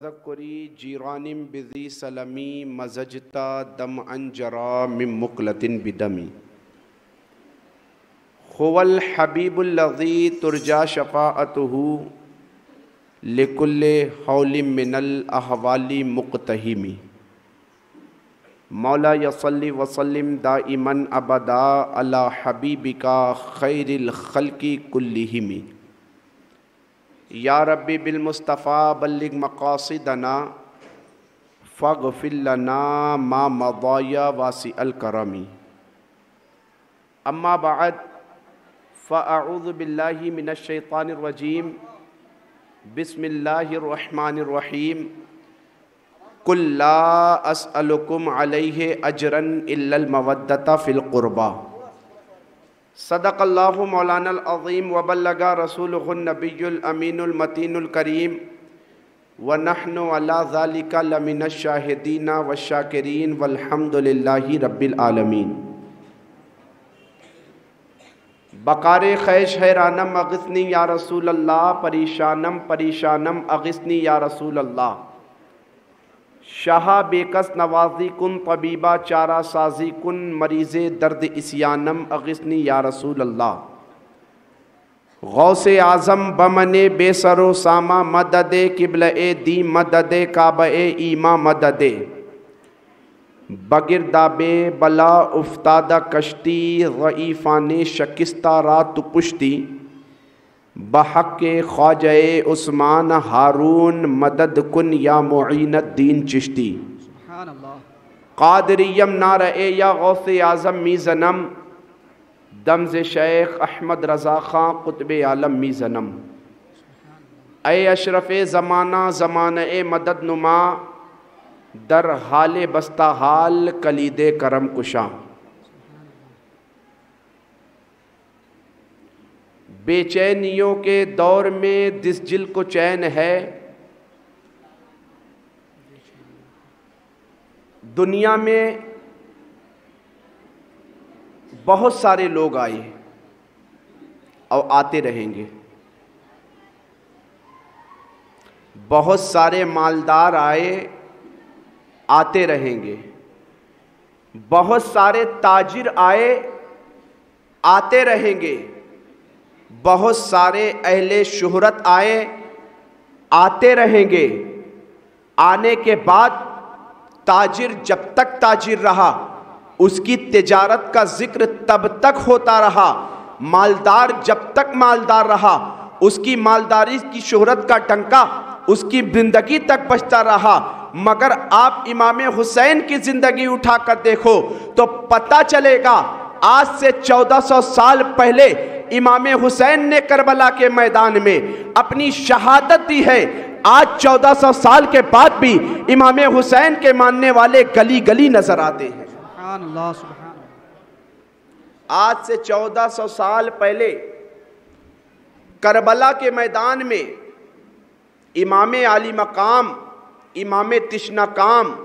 तज़क्कुरी जीरानिम busy सलमी मज़जता दम अंजरा मिन मुक़लतिन बिदमी हुवल हबीबुल्लज़ी तुरजा शफ़ाअतुहु लिकुल्लि हौलिम मिनल अहवाली मुक़तहिमी मौला यसल्ली वसल्लिम दाइमन अबदा अला हबीबिका खैरिल खल्क़ि कुल्लिहिमी या रब्बी बिल मुस्तफ़ा बल्लिग मक़ासिदना फ़ग़फ़िर लना मा मज़ाया वासिअल करमी अम्मा बअद फ़अऊज़ु बिल्लाहि मिनश शैतानिर रजीम बिस्मिल्लाहिर रहमानिर रहीम कुल ला अस्अलुकुम अलैहि अजरन इल्लल मवद्दता फ़िल क़ुरबा सदक़ल्लाहु मौलानल अज़ीम व बल्लगा रसूलुहुन नबियुल अमीनुल मतीनुल करीम व नहनु अला ज़ालिका लमिनश शाहिदीना व शाकिरीन वल्हम्दुलिल्लाहि रब्बिल आलमीन। बकारे खैश हैरानम अग़िस्नी या रसूल अल्लाह परेशानम परेशानम अग़िस्नी या रसूल अल्लाह शाह बेकस नवाजी कुन तबीबा चारा साजी कुन मरीज़े दर्द इस्यानम अग़िस्नी या रसूल अल्लाह गौसे आज़म बमने बेसरो सामा मददे किबले दी मददे काबे ईमा मददे बगिरदाबे बला उफ्तादा कश्ती ज़ईफ़ाने शकिस्ता रात पुश्ती बहक़े ख्वाजे उस्मान हारून मदद कुन या मुईनुद्दीन चिश्ती क़ादिरियम नारे या गौसे आज़म मीज़नम दमज़े शेख अहमद रज़ा ख़ां क़ुत्बे आलम मीज़नम ए अशरफ़े ज़माना ज़माने मदद नुमा दर हाल बस्ता हाल कलीदे करम कुशा बेचैनियों के दौर में जिस दिल को चैन है दुनिया में बहुत सारे लोग आए और आते रहेंगे, बहुत सारे मालदार आए आते रहेंगे, बहुत सारे ताजिर आए आते रहेंगे, बहुत सारे अहले शुहरत आए आते रहेंगे। आने के बाद ताजिर जब तक ताजिर रहा उसकी तिजारत का जिक्र तब तक होता रहा, मालदार जब तक मालदार रहा उसकी मालदारी की शोहरत का डंका उसकी जिंदगी तक बजता रहा। मगर आप इमाम हुसैन की जिंदगी उठाकर देखो तो पता चलेगा आज से 1400 साल पहले इमाम हुसैन ने करबला के मैदान में अपनी शहादत दी है। आज 1400 साल के बाद भी इमाम हुसैन के मानने वाले गली गली नजर आते हैं। सुभान अल्लाह, सुभान अल्लाह। आज से 1400 साल पहले करबला के मैदान में इमाम आली मकाम इमाम तिश्ना काम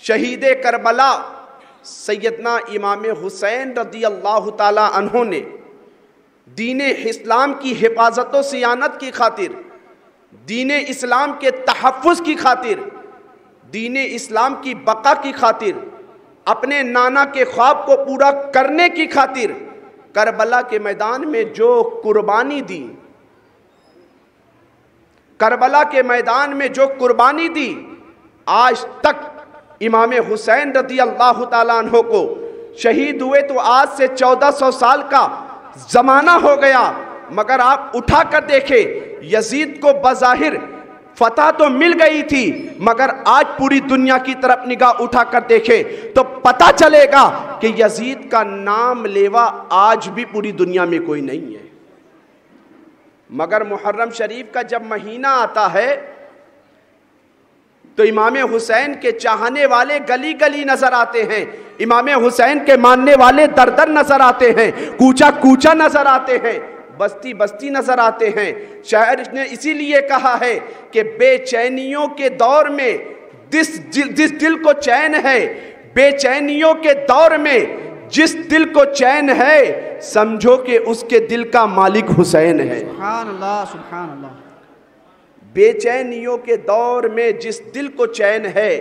शहीद करबला सैयदना इमाम हुसैन रज़ी अल्लाह ताला अन्हु ने दीन इस्लाम की हिफाजत व सियानत की खातिर, दीन इस्लाम के तहफ़्फ़ुज़ की खातिर, दीन इस्लाम की बका की खातिर, अपने नाना के ख्वाब को पूरा करने की खातिर करबला के मैदान में जो कुर्बानी दी, करबला के मैदान में जो कुर्बानी दी, आज तक इमाम हुसैन रज़ी अल्लाह ताला अन्हु को शहीद हुए तो आज से 1400 साल का ज़माना हो गया। मगर आप उठा कर देखें, यजीद को बज़ाहिर फतह तो मिल गई थी, मगर आज पूरी दुनिया की तरफ निगाह उठा कर देखें तो पता चलेगा कि यजीद का नाम लेवा आज भी पूरी दुनिया में कोई नहीं है। मगर मुहर्रम शरीफ का जब महीना आता है तो इमाम हुसैन के चाहने वाले गली गली नजर आते हैं, इमाम हुसैन के मानने वाले दर दर नजर आते हैं, कूचा कूचा नजर आते हैं, बस्ती बस्ती नजर आते हैं। शायर ने इसीलिए कहा है कि बेचैनियों के दौर में जिस दिल को चैन है, बेचैनियों के दौर में जिस दिल को चैन है समझो कि उसके दिल का मालिक हुसैन है। सुभान अल्लाह, सुभान अल्लाह। बेचैनियों के दौर में जिस दिल को चैन है,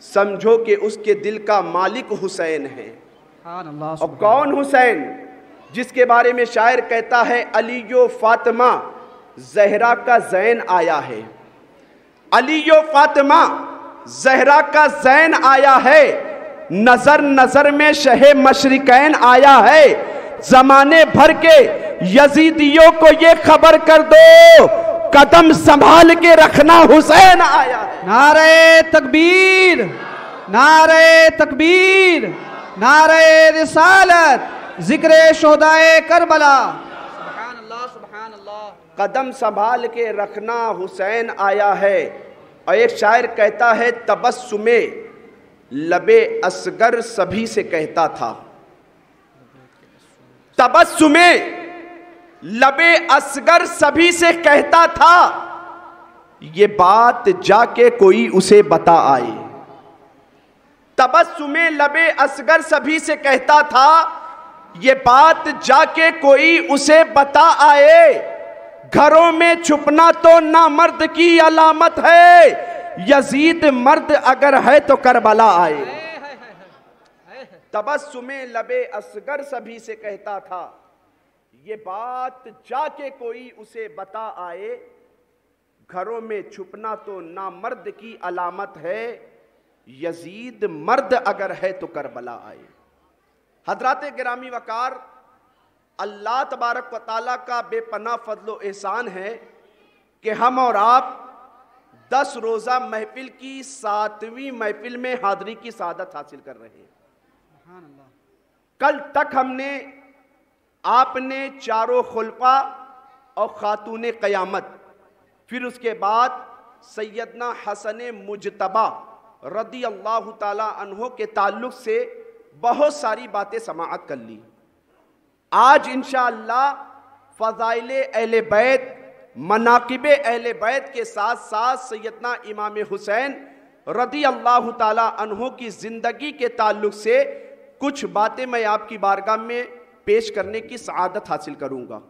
समझो कि उसके दिल का मालिक हुसैन है। और कौन हुसैन? जिसके बारे में शायर कहता है, अलीयो फातिमा जहरा का जैन आया है। अलीयो फातिमा जहरा का जैन आया है, नजर नजर में शहे मशरिकैन आया है। जमाने भर के यजीदियों को ये खबर कर दो, कदम संभाल के रखना हुसैन आया है। नारे तकबीर, नारे तकबीर, नारे रिसालत, जिक्रे शोहदाए करबला। सुभान अल्लाह, सुभान अल्लाह। कदम संभाल के रखना हुसैन आया है। और एक शायर कहता है, तबस्सुमे लबे असगर सभी से कहता था। तबस्सुमे लबे असगर सभी से कहता था, ये बात जाके कोई उसे बता आए। तबस्सुमे लबे असगर सभी से कहता था, ये बात जाके कोई उसे बता आए। घरों में छुपना तो नामर्द की अलामत है, यजीद मर्द अगर है तो करबला आए। तबस्सुमे लबे असगर सभी से कहता था, ये बात जाके कोई उसे बता आए। घरों में छुपना तो नामर्द की अलामत है, यजीद मर्द अगर है तो करबला आए। हजरात गिरामी वकार, अल्लाह तबारक व तआला का बेपनाह फजलो एहसान है कि हम और आप 10 रोज़ा महफिल की 7वीं महफिल में हाज़री की सआदत हासिल कर रहे हैं। कल तक हमने आपने चारों खुलफा और खातून क़यामत, फिर उसके बाद सैयदना हसन मुजतबा रदी अल्लाह ताला अन्हो के ताल्लुक से बहुत सारी बातें समाअत कर ली। आज इंशाअल्लाह फ़ज़ाइल अहले बैत, मनाक़िब अहले बैत के साथ साथ सैयदना इमाम हुसैन रदी अल्लाह ताला अन्हो की ज़िंदगी के ताल्लुक से कुछ बातें मैं आपकी बारगाह में पेश करने की सआदत हासिल करूँगा।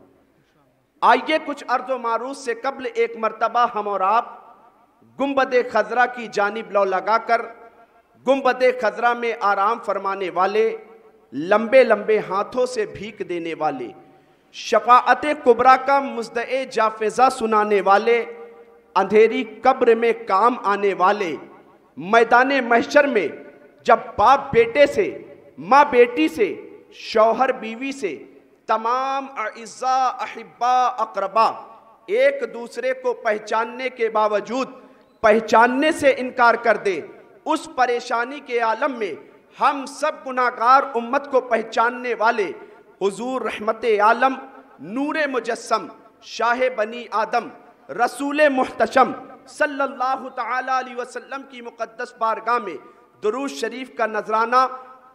आइए कुछ अर्ज़ व मारूफ से कब्ल एक मरतबा हम और आप गुंबद खजरा की जानिब लौ लगाकर, गुंबद खजरा में आराम फरमाने वाले, लंबे लंबे हाथों से भीख देने वाले, शफाअत कुबरा का मुज़्दए जाफ़िज़ा सुनाने वाले, अंधेरी कब्र में काम आने वाले, मैदान महशर में जब बाप बेटे से, माँ बेटी से, शौहर बीवी से, तमाम अइज़्ज़ा अहिब्बा अक़रबा एक दूसरे को पहचानने के बावजूद पहचानने से इनकार कर दे, उस परेशानी के आलम में हम सब गुनाहगार उम्मत को पहचानने वाले हुजूर रहमत आलम, नूर मुजस्सम, शाह बनी आदम, रसूल मुहतशम सल्लल्लाहु तआला अलैहि वसल्लम की मुक़द्दस बारगाह में दुरूद शरीफ का नजराना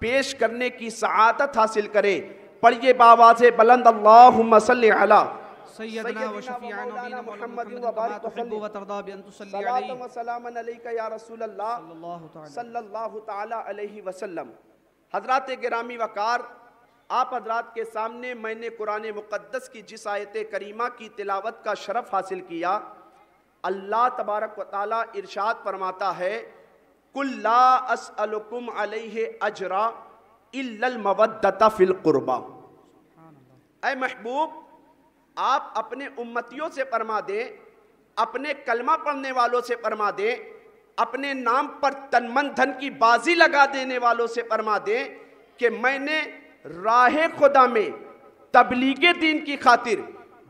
पेश करने की सआदत हासिल करें। पढ़िए बावाज़े बुलंद, अल्लाहुम्मा सल्लि अला सय्यदना व शफीअना नबीना मुहम्मद व बारिक व तर्दा बि अन तुसल्ली अलैहि व सलामन अलैका या रसूल अल्लाह सल्लल्लाहु तआला अलैहि वसल्लम। हजरात गिरामी वकार, आप हजरात के सामने मैंने कुरान मुक़द्दस की जिस आयत करीमा की तिलावत का शरफ हासिल किया, अल्लाह तबारक व तआला इरशाद फरमाता है, कुल ला अस्अलुकुम अलैहि अजरा इल्लल मवद्दता फिल कुर्बा। ऐ महबूब, आप अपने उम्मतियों से फरमा दें, अपने कलमा पढ़ने वालों से फरमा दें, अपने नाम पर तन मन धन की बाजी लगा देने वालों से फरमा दें कि मैंने राह खुदा में तबलीगे दीन की खातिर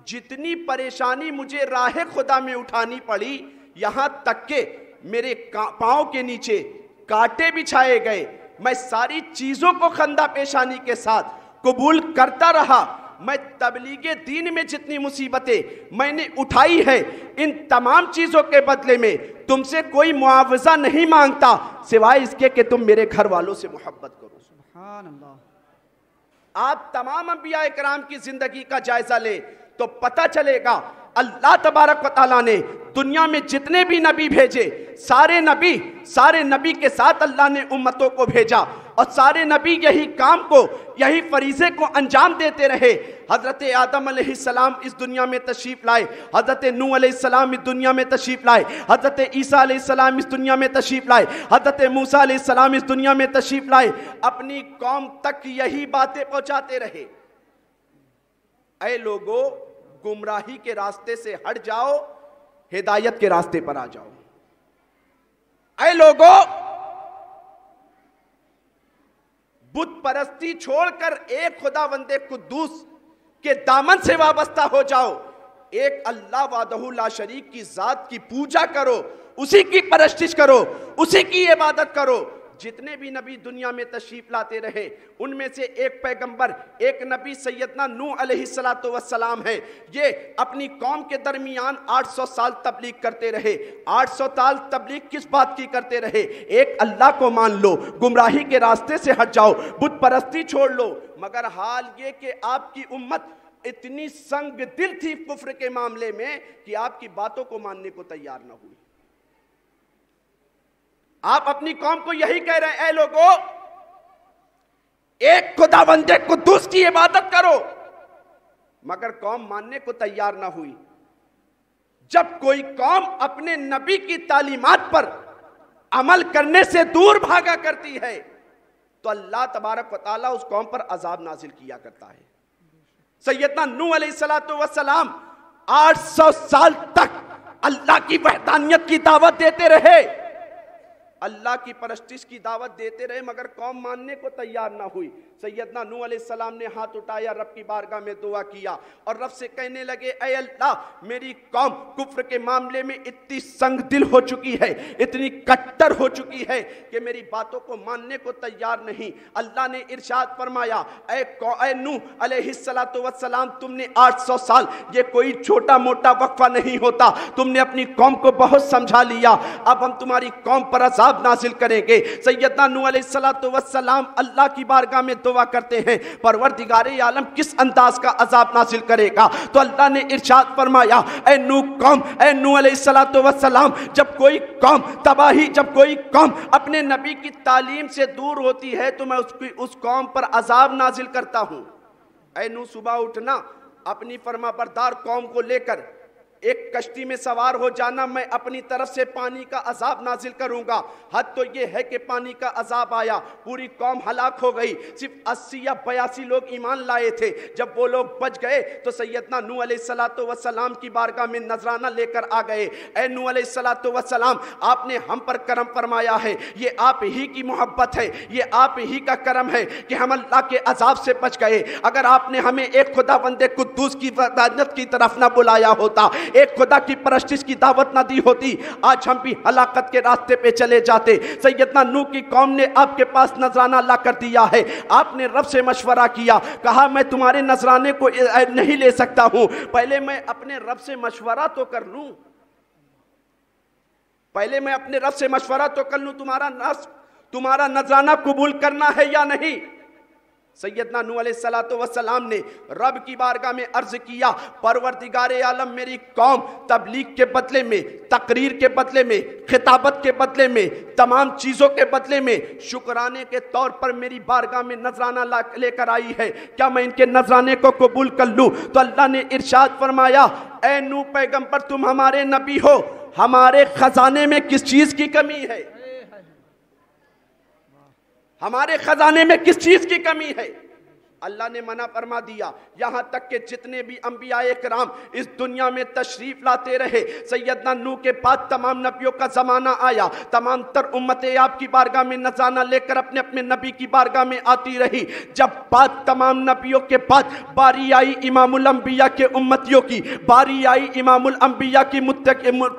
जितनी परेशानी मुझे राह खुदा में उठानी पड़ी, यहाँ तक के मेरे पाँव के नीचे कांटे बिछाए गए, मैं सारी चीज़ों को खंदा पेशानी के साथ कबूल करता रहा। मैं तबलीगे दीन में जितनी मुसीबतें मैंने उठाई है, इन तमाम चीज़ों के बदले में तुमसे कोई मुआवजा नहीं मांगता सिवाय इसके कि तुम मेरे घर वालों से मोहब्बत करो। सुभान अल्लाह। आप तमाम अंबिया इकराम की जिंदगी का जायजा ले तो पता चलेगा अल्लाह तबारक व तआला ने दुनिया में जितने भी नबी भेजे, सारे नबी के साथ अल्लाह ने उम्मतों को भेजा और सारे नबी यही काम को, यही फरीज़े को अंजाम देते रहे। हज़रत आदम अलैहिस्सलाम इस दुनिया में तशरीफ़ लाए, हज़रत नूह अलैहिस्सलाम इस दुनिया में तशरीफ़ लाए, हज़रत ईसा अलैहिस्सलाम इस दुनिया में तशरीफ़ लाए, हज़रत मूसा अलैहिस्सलाम इस दुनिया में तशरीफ़ लाए। अपनी कौम तक यही बातें पहुँचाते रहे, ऐ लोगों गुमराही के रास्ते से हट जाओ, हिदायत के रास्ते पर आ जाओ। ऐ लोगों बुत परस्ती छोड़कर एक खुदावंदे कुद्दूस के दामन से वाबस्ता हो जाओ। एक अल्लाह वादहू ला शरीक की जात की पूजा करो, उसी की परस्तिश करो, उसी की इबादत करो। जितने भी नबी दुनिया में तशरीफ लाते रहे उनमें से एक पैगंबर, एक नबी सैयदना नूह अलैहिस्सलातु वस्सलाम है। ये अपनी कौम के दरमियान 800 साल तबलीग करते रहे। 800 साल तबलीग किस बात की करते रहे? एक अल्लाह को मान लो, गुमराही के रास्ते से हट जाओ, बुत परस्ती छोड़ लो। मगर हाल ये कि आपकी उम्मत इतनी संग दिल थी कुफ्र के मामले में कि आपकी बातों को मानने को तैयार न हुई। आप अपनी कौम को यही कह रहे हैं, ऐ लोगों एक खुदावंदे कुद्दूस की इबादत करो, मगर कौम मानने को तैयार ना हुई। जब कोई कौम अपने नबी की तालीमात पर अमल करने से दूर भागा करती है तो अल्लाह तबारक व तआला उस कौम पर अजाब नाजिल किया करता है। सैयदना नूह अलैहिस्सलातु वस्सलाम 800 साल तक अल्लाह की वहदानियत की दावत देते रहे, अल्लाह की परस्तिश की दावत देते रहे, मगर कौम मानने को तैयार ना हुई। सैयदना नूह अलैहिस्सलाम ने हाथ उठाया, रब की बारगाह में दुआ किया और रब से कहने लगे, ऐ अल्लाह मेरी कौम कुफ्र के मामले में इतनी संग दिल हो चुकी है, इतनी कट्टर हो चुकी है कि मेरी बातों को मानने को तैयार नहीं। अल्लाह ने इरशाद फरमाया, ऐ नूह अलैहिस्सलातु वस्सलाम तुमने 800 साल, ये कोई छोटा मोटा वक्फा नहीं होता, तुमने अपनी कौम को बहुत समझा लिया, अब हम तुम्हारी कौम पर अजाब नाजिल करेंगे। सैयदना नूह अलैहिस्सलातु वस्सलाम अल्लाह की बारगाह में दुआ करते हैं, परवरदिगारे आलम किस अंदाज का अजाब नाजिल करेगा? तो अल्लाह ने इरशाद फरमाया, ऐ नूह कौम, ऐ नूह अलैहिस्सलातु वस्सलाम जब कोई कौम तबाही, जब कोई कौम अपने नबी की तालीम से दूर होती है तो मैं उस कौम पर अजाब नाजिल करता हूं। ऐ नूह सुबह उठना, अपनी फरमाबरदार कौम को लेकर एक कश्ती में सवार हो जाना, मैं अपनी तरफ से पानी का अजाब नाजिल करूंगा। हद तो यह है कि पानी का अजाब आया, पूरी कौम हलाक हो गई, सिर्फ 80 या 82 लोग ईमान लाए थे। जब वो लोग बच गए तो सैयदना नूह अलैहिस्सलातु वस्सलाम की बारगाह में नजराना लेकर आ गए। ऐ नूह अलैहिस्सलातु वस्सलाम आपने हम पर करम फरमाया है, ये आप ही की मोहब्बत है, ये आप ही का करम है कि हम अल्लाह के अजाब से बच गए। अगर आपने हमें एक खुदावंदे कुद्दूस की वहदानियत की तरफ ना बुलाया होता, एक खुदा की परस्तिश की दावत ना दी होती, आज हम भी हलाकत के रास्ते पे चले जाते। सैयदना नूह की कौम ने आपके पास नजराना ला कर दिया है, आपने रब से मशवरा किया, कहा मैं तुम्हारे नजराने को नहीं ले सकता हूं, पहले मैं अपने रब से मशवरा तो कर लूं, पहले मैं अपने रब से मशवरा तो कर लूं, तुम्हारा नजराना कबूल करना है या नहीं। सैयदना नूह अलैहिस्सलातु वस्सलाम ने रब की बारगाह में अर्ज किया, परवरदिगारे आलम मेरी कौम तबलीग के बदले में, तकरीर के बदले में, खिताबत के बदले में, तमाम चीज़ों के बदले में शुक्राने के तौर पर मेरी बारगाह में नजराना लेकर आई है, क्या मैं इनके नजराने को कबूल कर लूँ? तो अल्लाह ने इरशाद फरमाया, ऐ नूह पैगंबर तुम हमारे नबी हो, हमारे खजाने में किस चीज़ की कमी है? हमारे खजाने में किस चीज की कमी है? अल्लाह ने मना फरमा दिया। यहाँ तक कि जितने भी अंबियाए किराम इस दुनिया में तशरीफ लाते रहे, सैयदना नूह के बाद तमाम नबियों का ज़माना आया, तमाम तर उम्मतें आपकी बारगाह में नज़राना लेकर अपने अपने नबी की बारगाह में आती रही। जब बात तमाम नबियों के बाद बारी आई इमामुल अंबिया के उम्मतियों की, बारी आई इमामुल अंबिया की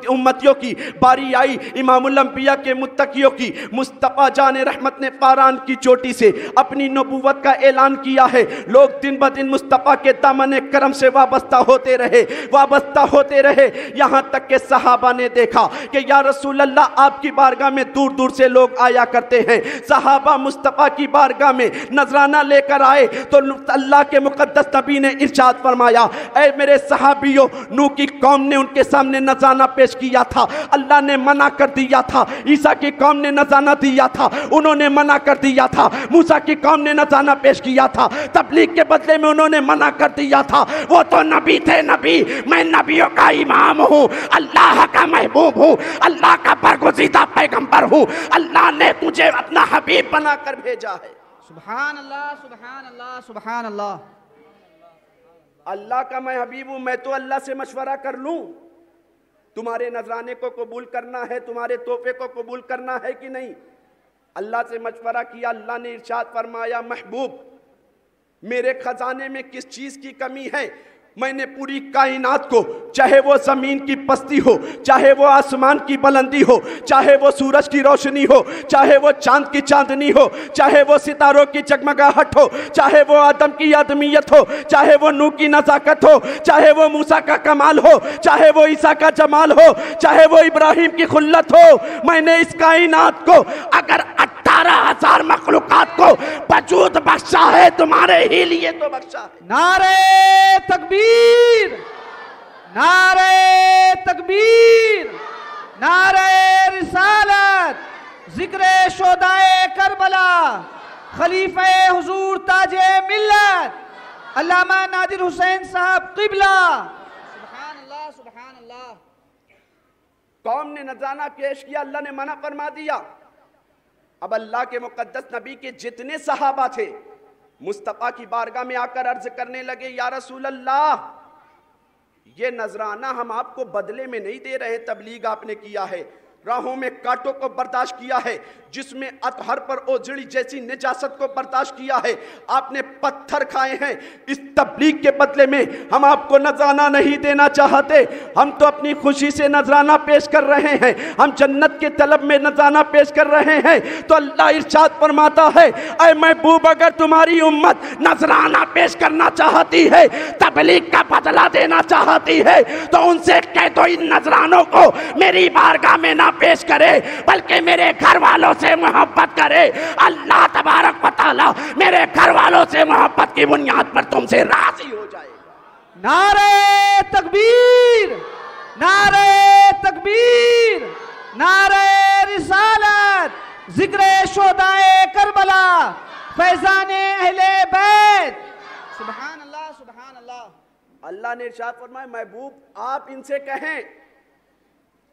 उम्मतियों की, बारी आई इमामुल अंबिया के मुत्तकियों की, मुस्तफ़ा जान रहमत ने पारान की चोटी से अपनी नबूवत का ऐलान किया है लोग दिन ब दिन मुस्तफ़ा के दामन करम से वाबस्ता होते रहे यहाँ तक के सहाबा ने देखा कि या रसूल अल्लाह आपकी बारगाह में दूर दूर से लोग आया करते हैं। सहाबा मुस्तफ़ा की बारगाह में नजराना लेकर आए तो अल्लाह के मुकद्दस नबी ने इरशाद फरमाया, ऐ मेरे सहाबियों, नूह की कौम ने उनके सामने नजराना पेश किया था, अल्लाह ने मना कर दिया था। ईसा की कौम ने नजराना दिया था, उन्होंने मना कर दिया था। मूसा की कौम ने नजराना पेश किया था, तबलीग के बदले में उन्होंने मना कर दिया था। वो तो नबी थे नबी, मैं नबियों का इमाम हूँ, अल्लाह का महबूब हूँ, अल्लाह का बरगुज़ीदा पैगंबर हूँ, अल्लाह ने तुझे अपना हबीब बनाकर भेजा है। सुभान अल्लाह, सुभान अल्लाह, सुभान अल्लाह। अल्लाह का मैं हबीब हूँ, मैं तो अल्लाह से मशवरा कर लूँ तुम्हारे नजराने को कबूल करना है, तुम्हारे तोहफे को कबूल करना है कि नहीं। अल्लाह से मशवरा किया, अल्लाह ने इरशाद फरमाया, महबूब मेरे खजाने में किस चीज की कमी है? मैंने पूरी कायनात को, चाहे वो जमीन की पस्ती हो, चाहे वो आसमान की बुलंदी हो, चाहे वो सूरज की रोशनी हो, चाहे वो चांद की चांदनी हो, चाहे वो सितारों की जगमगाहट हो, चाहे वो आदम की आदमियत हो, चाहे वो नूह की नजाकत हो, चाहे वो मूसा का कमाल हो, चाहे वो ईसा का जमाल हो, चाहे वो इब्राहिम की खुल्लत हो, मैंने इस कायनात को अगर 18,000 मखलूकात को वजूद बख्शा है, तुम्हारे ही लिए तो बख्शा है। नारे तकबीर, नारे तकबीर, नारे रिसालत, जिक्रे शोदाए करबला, खलीफे हुजूर ताजे मिल्लत, अल्लामा नादिर हुसैन साहब क़िबला। सुभान अल्लाह, सुभान अल्लाह। कौम ने नजराना पेश किया, अल्लाह ने मना फरमा दिया। अब अल्लाह के मुकद्दस नबी के जितने सहाबा थे मुस्तफ़ा की बारगाह में आकर अर्ज करने लगे, या रसूल अल्लाह, ये नजराना हम आपको बदले में नहीं दे रहे, तबलीग आपने किया है, राहों में कांटों को बर्दाश्त किया है, जिसमें अतहर पर ओजड़ी जैसी निजासत को बर्दाश्त किया है, आपने पत्थर खाए हैं, इस तबलीग के बदले में हम आपको नजराना नहीं देना चाहते, हम तो अपनी खुशी से नजराना पेश कर रहे हैं, हम जन्नत के तलब में नजराना पेश कर रहे हैं। तो अल्लाह इरशाद फरमाता है, ऐ महबूब, अगर तुम्हारी उम्मत नजराना पेश करना चाहती है, तबलीग का बदला देना चाहती है, तो उनसे कह दो इन नजरानों को मेरी बारगाह में ना पेश करे, बल्कि मेरे घर वालों से मोहब्बत करे। अल्लाह तबारक व तआला मेरे घर वालों से मोहब्बत की बुनियाद पर तुमसे राजी हो जाएगा। नारे तकबीर, नारे तकबीर, नारे रिसालत, जिक्रे शोदाए करबला, फैजाने अहले बैत। सुभान अल्लाह, सुभान अल्लाह। अल्लाह ने इरशाद फरमाया, महबूब आप इनसे कहें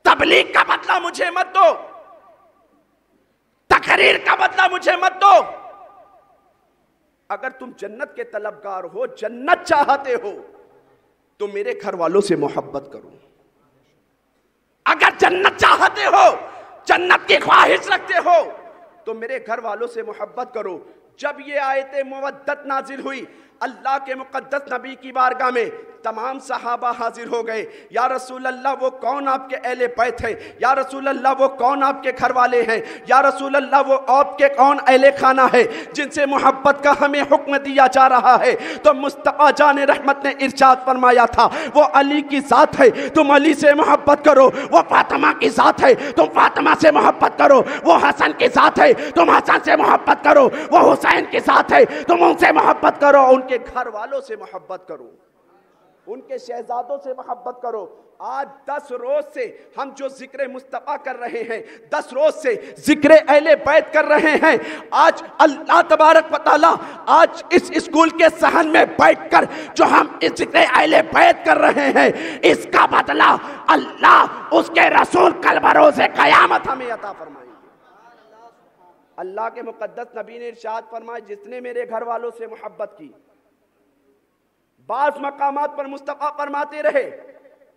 तबलीग का बदला मुझे मत दो, तकरीर का बदला मुझे मत दो। अगर तुम जन्नत के तलबगार हो, जन्नत चाहते हो, तो मेरे घर वालों से मोहब्बत करो। अगर जन्नत चाहते हो, जन्नत की ख्वाहिश रखते हो, तो मेरे घर वालों से मोहब्बत करो। जब ये आयते मुवद्दत नाजिल हुई, अल्लाह के मुकद्दस नबी की बारगाह में तमाम सहाबा हाजिर हो गए। या रसूल अल्लाह, वो कौन आपके अहले बैत है? या रसूल अल्लाह, वो कौन आपके घर वाले हैं? या रसूल अल्लाह, वो आपके कौन अहले खाना है जिनसे मोहब्बत का हमें हुक्म दिया जा रहा है? तो मुस्तफ़ा जान रहमत ने इरशाद फरमाया था, वो अली की ज़ात है, तुम अली से मोहब्बत करो। वो फातिमा की ज़ात है, तुम फातिमा से मोहब्बत करो। वो हसन की ज़ात है, तुम हसन से मोहब्बत करो। वो हुसैन की ज़ात है, तुम उनसे मोहब्बत करो। उनके घर वालों से मोहब्बत करो, उनके शहजादों से मोहब्बत करो। आज 10 रोज से हम जो जिक्र मुस्तफ़ा कर रहे हैं, 10 रोज से जिक्र अहले बैत कर रहे हैं। आज अल्लाह तबारक व तआला आज इस स्कूल के सहन में बैठकर जो हम इस जिक्र अहले बैत कर रहे हैं, इसका बदला अल्लाह उसके रसूल कल बरोज़ क़यामत हमें अता फरमाएंगे। अल्लाह के मुकद्दस नबी ने इरशाद फरमाया, जिसने मेरे घर वालों से मोहब्बत की, बाज़ मकामात पर मुस्तफ़ा फरमाते रहे,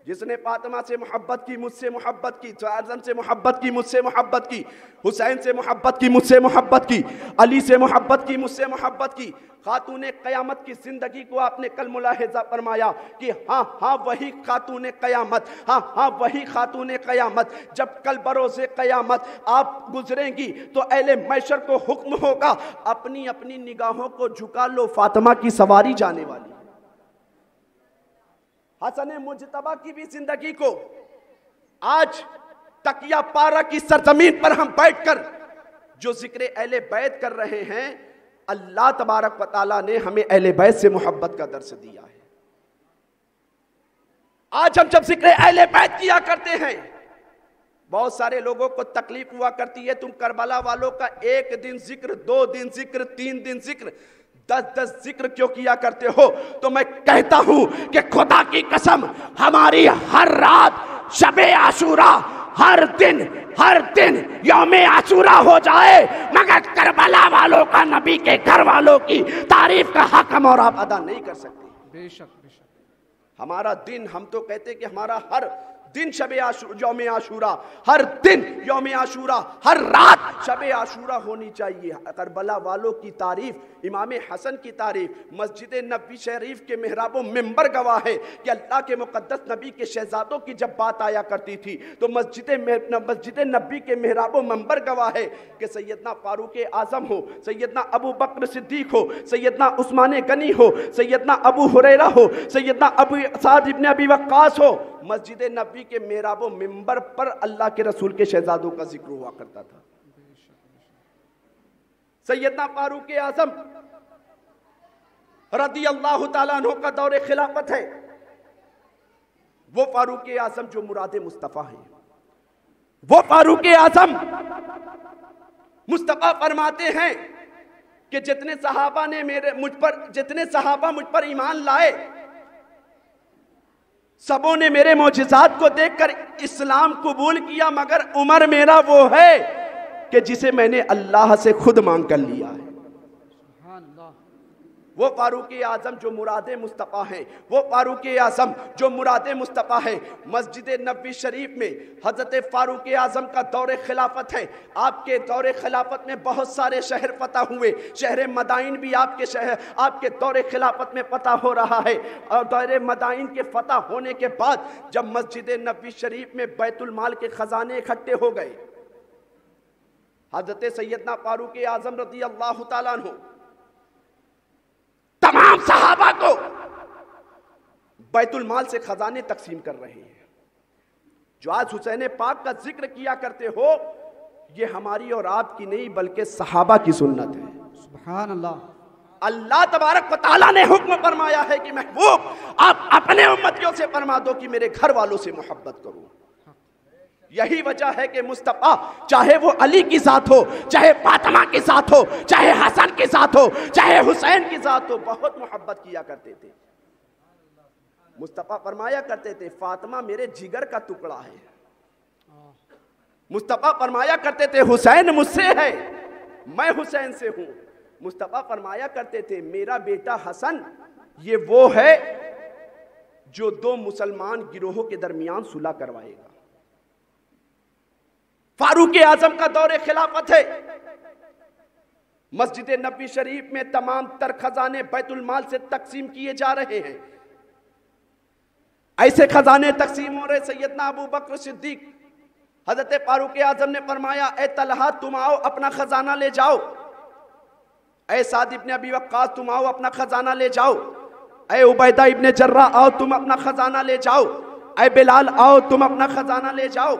जिसने फातिमा से मोहब्बत की, मुझसे मोहब्बत की, आज़म से मोहब्बत की, मुझसे मोहब्बत की, हुसैन से मोहब्बत की, मुझसे मोहब्बत की, अली से मोहब्बत की, मुझसे मोहब्बत की। खातूने क़यामत की ज़िंदगी को आपने कल मुलाहिज़ा फरमाया कि हाँ हाँ वही खातूने क़यामत, हाँ हाँ वही खातूने क़यामत। जब कल बरोज़े क़यामत आप गुजरेंगी तो अहले महशर को हुक्म होगा अपनी अपनी निगाहों को झुका लो, फातिमा की सवारी जाने वाली। हसन मुजतबा की भी जिंदगी को आज तकिया पारा की सरजमीन पर हम बैठकर जो जिक्र अहले बैत कर रहे हैं, अल्लाह तबारक व तआला ने हमें अहले बैत से मोहब्बत का दर्स दिया है। आज हम जब जिक्र अहले बैत किया करते हैं, बहुत सारे लोगों को तकलीफ हुआ करती है, तुम करबला वालों का 1 दिन जिक्र, 2 दिन जिक्र, 3 दिन जिक्र, 10 जिक्र क्यों किया करते हो? तो मैं कहता हूं कि खुदा की कसम हमारी हर रात शबे आशूरा, हर दिन यौमे आशूरा हो जाए, मगर करबला वालों का, नबी के घर वालों की तारीफ का हक हम और आप अदा नहीं कर सकते। बेशक बेशक। हमारा दिन, हम तो कहते कि हमारा हर दिन शबे यौमे आशूरा, हर दिन यौमे आशूरा, हर रात शबे आशूरा होनी चाहिए। करबला वालों की तारीफ, इमाम हसन की तारीफ, मस्जिद नबी शरीफ के मेहराबों मिंबर गवाह है कि अल्लाह के मुकद्दस नबी के शहजादों की जब बात आया करती थी तो मस्जिद नबी के मेहराबों मिंबर गवाह है कि सैयदना फारूक आजम हो, सैयदना अबू बकर सिद्दीक हो, सैयदना उस्मान गनी हो, सैयदना अबू हुरैरा हो, सैयदना अबू साद इब्न अबी वक्कास हो, मस्जिद नबी के मेहराबों मिंबर पर अल्लाह के रसूल के शहजादों का जिक्र हुआ करता था। सैयदना फारूक आजम रदी अल्लाह तआला अन्हु का दौरे खिलाफत है, वो फारूक आजम जो मुराद मुस्तफा है, वो फारूक आजम मुस्तफा फरमाते हैं कि जितने सहाबा मुझ पर ईमान लाए, सबों ने मेरे मोजिज़ात को देखकर इस्लाम कबूल किया, मगर उमर मेरा वो है कि जिसे मैंने अल्लाह से खुद मांग कर लिया है। वो फारूक आजम जो मुरादे मुस्तफ़ा हैं, वो फारूक आजम जो मुरादे मुस्तफ़ा है। मस्जिद नबी शरीफ में हज़रत फारूक आजम का दौरे खिलाफत है। आपके दौरे खिलाफत में बहुत सारे शहर फतह हुए, शहर मदाइन भी आपके दौरे खिलाफत में फतह हो रहा है। और दौरे मदाइन के फतह होने के बाद जब मस्जिद नबी शरीफ में बैतुल माल के खजाने इकट्ठे हो गए, हज़रत सैयदना फारूक आजम रज़ी अल्लाह तआला अन्हु तमाम सहाबा को बैतुल माल से खजाने तकसीम कर रहे हैं। जो आज हुसैन पाक का जिक्र किया करते हो, ये हमारी और आपकी नहीं बल्कि सहाबा की सुन्नत है। सुभान अल्लाह। अल्लाह तबारक व तआला ने हुक्म फरमाया है कि महबूब आप अपने उम्मतियों से फरमा दो कि मेरे घर वालों से मोहब्बत करो। यही वजह है कि मुस्तफा चाहे वो अली की साथ हो, चाहे फातिमा के साथ हो, चाहे हसन के साथ हो, चाहे हुसैन के साथ हो, बहुत मोहब्बत किया करते थे। मुस्तफा फरमाया करते थे फातिमा मेरे जिगर का टुकड़ा है। मुस्तफा फरमाया करते थे हुसैन मुझसे है, मैं हुसैन से हूं। मुस्तफा फरमाया करते थे मेरा बेटा हसन ये वो है जो 2 मुसलमान गिरोहों के दरमियान सुलह करवाएगा। फारूक आजम का दौरे खिलाफत है। मस्जिद नबी शरीफ में तमाम तर खजाने बैतुल माल से तकसीम किए जा रहे हैं। ऐसे खजाने तकसीम हो रहे, सैयदना अबू बकर सिद्दीक हजरत फारूक आजम ने फरमाया ए तलहा तुम आओ अपना खजाना ले जाओ, ए साद इब्न अबी वक्कास तुम आओ अपना खजाना ले जाओ, ए उबैदा इब्न जर्रा आओ तुम अपना खजाना ले जाओ, ए बिलाल आओ तुम अपना खजाना ले जाओ।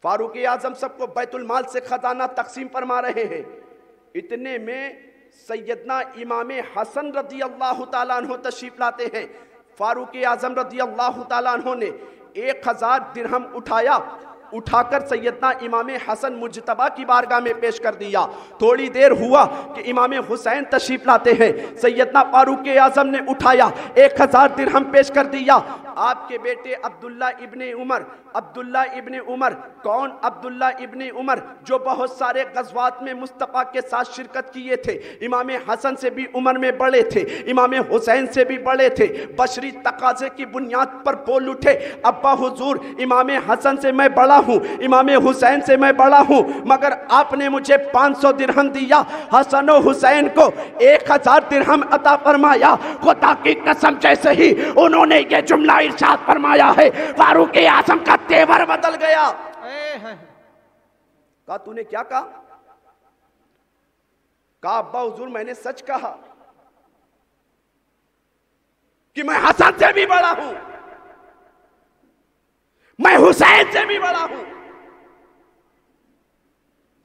फारूक आजम सबको बैतुल माल से खजाना तकसीम फरमा रहे हैं। इतने में सैयदना इमाम हसन रदी अल्लाह तआला अन्हु तशरीफ लाते हैं। फारूक आजम रदी अल्लाह तआला अन्हु ने 1000 दिरहम उठाकर सैयदना इमाम हसन मुजतबा की बारगाह में पेश कर दिया। थोड़ी देर हुआ कि इमाम हुसैन तशरीफ लाते हैं। सैयदना फारूक आजम ने उठाया 1000 दिरहम पेश कर दिया। आपके बेटे अब्दुल्ला इब्ने उमर, अब्दुल्ला इब्ने उमर कौन? अब्दुल्ला इब्ने उमर जो बहुत सारे गज़वात में मुस्तफ़ा के साथ शिरकत किए थे, इमाम हसन से भी उम्र में बड़े थे, इमाम हुसैन से भी बड़े थे, बशरी तकाज़े की बुनियाद पर बोल उठे, अब्बा हुजूर इमाम हसन से मैं बड़ा हूँ, इमाम हुसैन से मैं बड़ा हूँ, मगर आपने मुझे 500 दिरहम दिया, हसन और हुसैन को 1000 दिरहम अता फरमाया। खुदा की कसम जैसे ही उन्होंने ये जुमला इरशाद फरमाया है, फारूक आज़म का तेवर बदल गया। कहा तूने क्या कहा? कहा अब्बा हुजूर मैंने सच कहा कि मैं हसन से भी बड़ा हूं, मैं हुसैन से भी बड़ा हूं।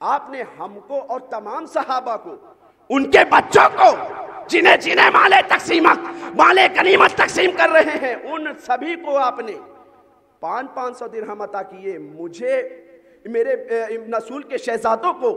आपने हमको और तमाम सहाबा को, उनके बच्चों को, जिन्हें जिन्हें माले तकसीमत, माले गनीमत तकसीम कर रहे हैं, उन सभी को आपने 500 दिरहम अता किए। मुझे, मेरे नसूल के शहजादों को,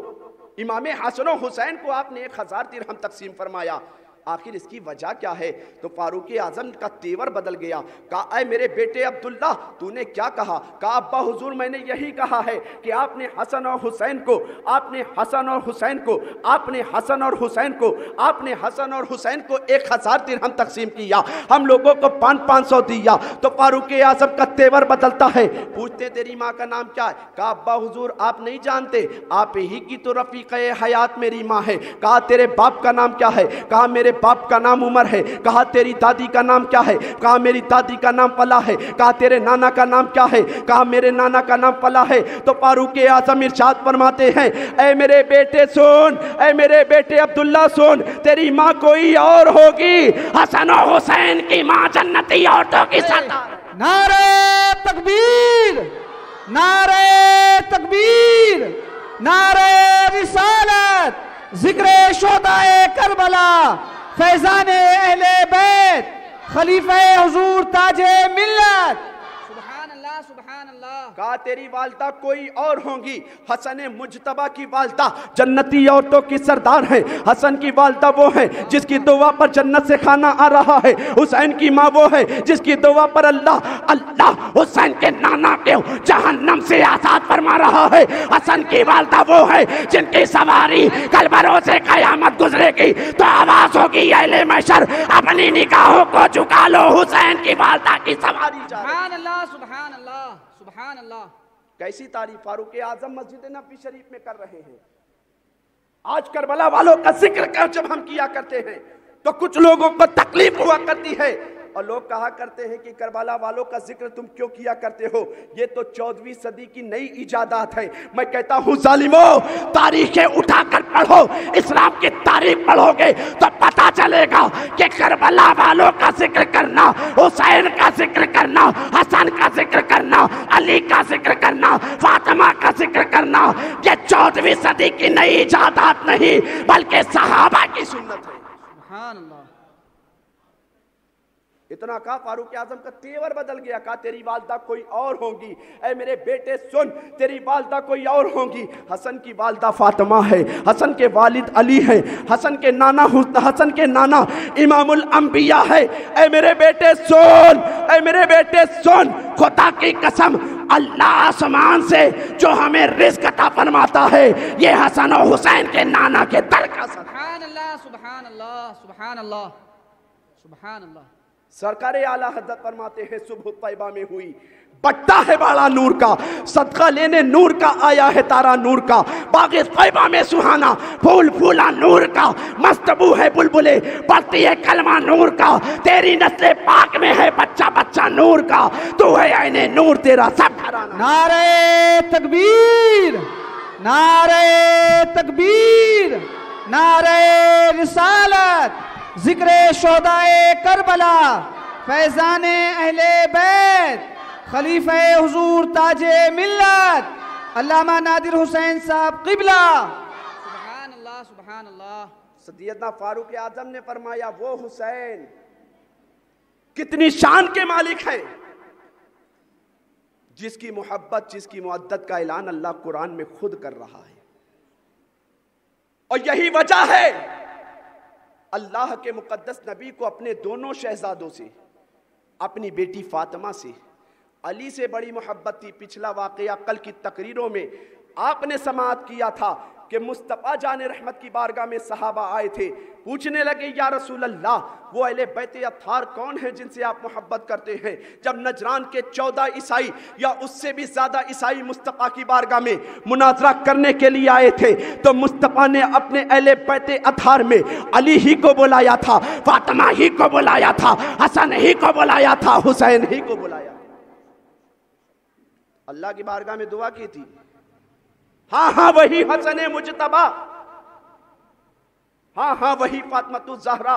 इमाम हसन और हुसैन को आपने 1000 दिरहम तकसीम फरमाया। आखिर इसकी वजह क्या है? तो फारूक आज़म का तेवर बदल गया। कहा ऐ मेरे बेटे अब्दुल्ला तूने क्या कहा? कहा अब्बा हुजूर मैंने यही कहा है कि आपने हसन और हुसैन को, आपने हसन और हुसैन को, आपने हसन और हुसैन को, आपने हसन और हुसैन को 1000 दिरहम तकसीम किया, हम लोगों को 500 दिया। तो फारूक आज़म का तेवर बदलता है। पूछते तेरी माँ का नाम क्या है? कहा अब्बा हुजूर आप नहीं जानते, आप ही की तो रफीक हयात मेरी माँ है। कहा तेरे बाप का नाम क्या है? कहा मेरे बाप का नाम उमर है। कहा तेरी दादी का नाम क्या है? कहा मेरी दादी का नाम फला है। कहा तेरे नाना का नाम क्या है? कहा मेरे नाना का नाम फला है। तो फारूक आज़म इरशाद फरमाते हैं ऐ मेरे बेटे सुन, ऐ मेरे बेटे अब्दुल्ला सुन, तेरी माँ कोई और होगी, हसन और हुसैन की माँ जन्नती औरतों की सरदार। नारे तकबीर, नारे तकबीर, नारे रिसालत, जिक्र शोहदाए करबला, फैजाने अहले बैत, खलीफे हुजूर ताजे मिल्लत। सुभान अल्लाह, सुभान अल्लाह। कहा तेरी वालदा कोई और होंगी, हसन मुजतबा की वालदा जन्नती औरतों की सरदार है। हसन की वालदा वो है जिसकी दुआ पर जन्नत से खाना आ रहा है। हुसैन की माँ वो है जिसकी दुआ पर अल्लाह अल्लाह हुसैन के नाना के जहन्नम से आजाद फरमा रहा है। हसन की वालदा वो है जिनकी सवारी कल भरोसे कयामत गुजरेगी तो आवाज होगी अहले महशर अपनी निगाहों को झुका लो, हुसैन की वालदा की सवारी। सुभान अल्लाह, सुभान अल्लाह, सुभान अल्लाह। कैसी तारीफ फारूक आज़म मस्जिद नबी शरीफ में कर रहे हैं। आज करबला वालों का जिक्र जब हम किया करते हैं तो कुछ लोगों को तकलीफ हुआ करती है और लोग कहा करते हैं कि करबला वालों का जिक्र तुम क्यों किया करते हो, ये तो 14वीं सदी की नई इजादात है। मैं कहता हूं जालिमो, तारीखें उठाकर पढ़ो, इस्लाम की तारीख पढ़ोगे तो पता चलेगा कि करबला वालों का जिक्र करना, हुसैन का जिक्र करना, हसन का जिक्र करना, अली का जिक्र करना, फातिमा का जिक्र करना, ये 14वीं सदी की नई इजादात नहीं बल्कि सहाबा की सुन्नत है। सुभान अल्लाह। इतना कहा फारूक आज़म का तेवर बदल गया। कहा तेरी वालदा कोई और होंगी, ऐ मेरे बेटे सुन, तेरी वालदा कोई और होंगी। हसन की वालदा फातिमा है, हसन के वालिद अली है, हसन के नाना इमामुल अंबिया है। ऐ मेरे बेटे सुन, ऐ मेरे बेटे सुन, खुदा की कसम अल्लाह आसमान से जो हमें रिज़्क़ अता फरमाता है ये हसन और हुसैन के नाना के दर का। सुभान अल्लाह, सुभान अल्लाह, सुभान अल्लाह, सुभान अल्लाह। सरकार आला हज़रत फरमाते हैं सुबह तैबा में हुई बट्टा है बड़ा नूर का, सदका लेने नूर का आया है तारा नूर का, बाग़े तैबा में सुहाना फूल फूला नूर का, मस्तबू है बुलबुले पढ़ती है कलमा नूर का, तेरी नस्ले पाक में है बच्चा बच्चा नूर का, तू है ऐने नूर तेरा सब घराना। नारे तकबीर, नारे तकबीर, नारे रिसालत, जिक्र शोहदाए करबला, फैजाने अहले बैत, खलीफे हुजूर ताजे मिल्लत, अल्लामा नादिर हुसैन साहब क़िबला। सुभान अल्लाह, सुभान अल्लाह। सैयदना फारूक आज़म ने फरमाया वो हुसैन कितनी शान के मालिक है जिसकी मोहब्बत, जिसकी मुअद्दत का ऐलान अल्लाह कुरान में खुद कर रहा है। और यही वजह है अल्लाह के मुकद्दस नबी को अपने दोनों शहजादों से अपनी बेटी फातिमा से अली से बड़ी मोहब्बत थी। पिछला वाकया कल की तकरीरों में आपने समाअत किया था कि मुस्तफ़ा जान रहमत की बारगाह में सहाबा आए थे, पूछने लगे या रसूल अल्लाह, वो अहले बैत अत्हार कौन है जिनसे आप मोहब्बत करते हैं? जब नजरान के 14 ईसाई या उससे भी ज्यादा ईसाई मुस्तफ़ा की बारगाह में मुनाजरा करने के लिए आए थे, तो मुस्तफ़ा ने अपने अहले बैत अत्हार में अली ही को बुलाया था, फातिमा ही को बुलाया था, हसन ही को बुलाया था, हुसैन ही को बुलाया। अल्लाह की बारगाह में दुआ की थी। हाँ हाँ वही हसन मुजतबा, हाँ हाँ वही फातिमा ज़हरा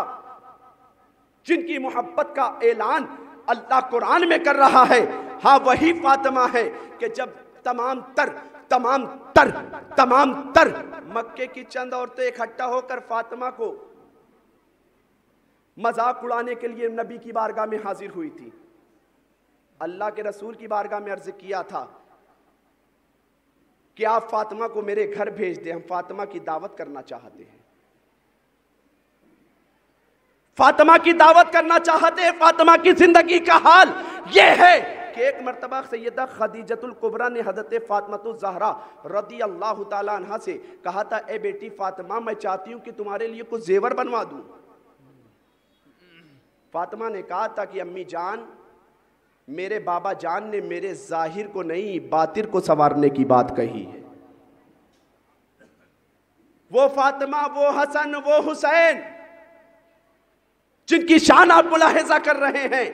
जिनकी मोहब्बत का ऐलान अल्लाह कुरान में कर रहा है। हाँ वही फातिमा है कि जब तमाम तर मक्के की चंद औरतें इकट्ठा होकर फातिमा को मजाक उड़ाने के लिए नबी की बारगाह में हाजिर हुई थी। अल्लाह के रसूल की बारगाह में अर्ज किया था कि आप फातिमा को मेरे घर भेज दें, हम फातिमा की दावत करना चाहते हैं, फातिमा की दावत करना चाहते हैं। फातिमा की जिंदगी का हाल यह है कि एक मर्तबा सैयदा खदीजतुल कुबरा ने हज़रत फातिमा ज़हरा रदी अल्लाह ताला अन्हा से कहा था, ए बेटी फातिमा, मैं चाहती हूं कि तुम्हारे लिए कुछ जेवर बनवा दूं। फातिमा ने कहा था कि अम्मी जान, मेरे बाबा जान ने मेरे जाहिर को नहीं बातिन को संवारने की बात कही है। वो फातिमा, वो हसन, वो हुसैन जिनकी शान आप मुलाहिजा कर रहे हैं,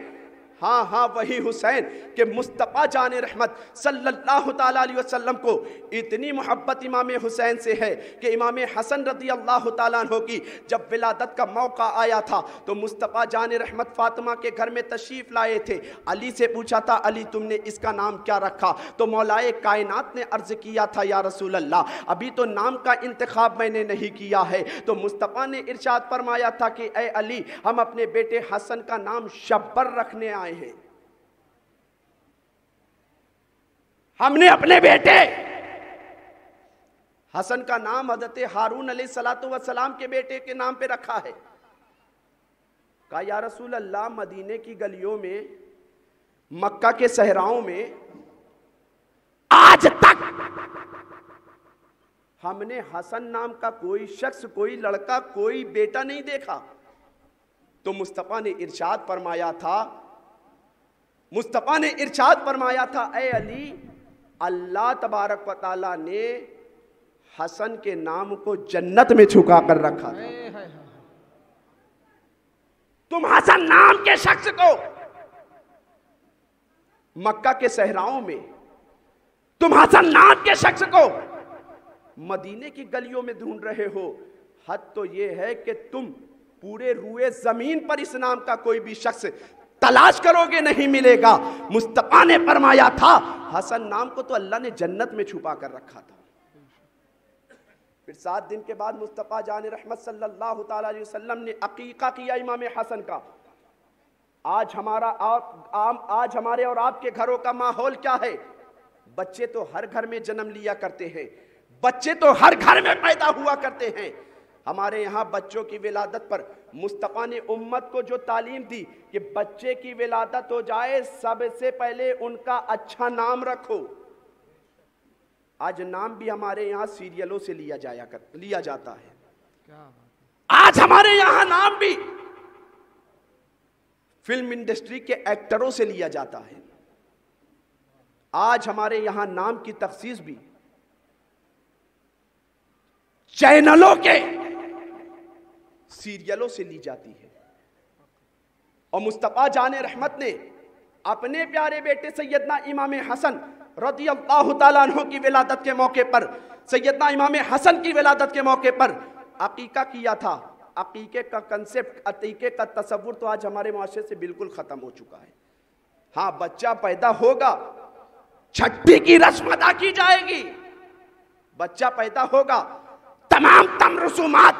हाँ हाँ वही हुसैन के मुस्तफ़ा जान रहमत सल्लल्लाहु ताला अलैहि वसल्लम को इतनी मोहब्बत इमाम हुसैन से है कि इमाम हसन रज़ी अल्लाह ताला अन्हु की जब विलादत का मौका आया था तो मुस्तफ़ा जान रहमत फातिमा के घर में तशरीफ़ लाए थे। अली से पूछा था, अली तुमने इसका नाम क्या रखा? तो मौलाए कायनात ने अर्ज़ किया था, या रसूल अल्लाह, अभी तो नाम का इंतखाब मैंने नहीं किया है। तो मुस्तफ़ा ने इरशाद फरमाया था कि ए अली, हम अपने बेटे हसन का नाम शब्बर रखने आए हैं। हमने अपने बेटे हसन का नाम हज़रत हारून अलैहिस्सलातु वस्सलाम के बेटे के नाम पे रखा है। कहा, या रसूल अल्लाह, मदीने की गलियों में, मक्का के सहराओं में आज तक हमने हसन नाम का कोई शख्स, कोई लड़का, कोई बेटा नहीं देखा। तो मुस्तफ़ा ने इरशाद फरमाया था, ए अली, अल्लाह तबारक व तआला ने हसन के नाम को जन्नत में छुपा कर रखा था। तुम हसन नाम के शख्स को मक्का के सहराओं में, तुम हसन नाम के शख्स को मदीने की गलियों में ढूंढ रहे हो। हद तो यह है कि तुम पूरे रुए जमीन पर इस नाम का कोई भी शख्स तलाश करोगे, नहीं मिलेगा। मुस्तफ़ा ने फरमाया था, हसन नाम को तो अल्लाह ने जन्नत में छुपा कर रखा था। फिर 7 दिन के बाद मुस्तफ़ा जान रहमत सल्लल्लाहु ताला अलैहि वसल्लम ने अकीका किया इमाम हसन का। आज हमारे और आपके घरों का माहौल क्या है? बच्चे तो हर घर में जन्म लिया करते हैं, बच्चे तो हर घर में पैदा हुआ करते हैं। हमारे यहाँ बच्चों की विलादत पर मुस्तफ़ा ने उम्मत को जो तालीम दी कि बच्चे की विलादत हो जाए, सबसे पहले उनका अच्छा नाम रखो। आज नाम भी हमारे यहाँ सीरियलों से लिया जाता है। आज हमारे यहाँ नाम भी फिल्म इंडस्ट्री के एक्टरों से लिया जाता है। आज हमारे यहाँ नाम की तखसीस भी चैनलों के सीरियलों से ली जाती है। और मुस्तफ़ा जान रहमत ने अपने प्यारे बेटे सैयदना इमाम हसन रज़ी अल्लाह ताला अन्हु की विलादत के मौके पर, सैयदना इमाम हसन की विलादत के मौके पर अकीका किया था। अकीके का कंसेप्ट, अकीके का तसव्वुर तो आज हमारे माशरे से बिल्कुल खत्म हो चुका है। हाँ, बच्चा पैदा होगा, छठी की रस्म अदा की जाएगी। बच्चा पैदा होगा, तमाम रसूमात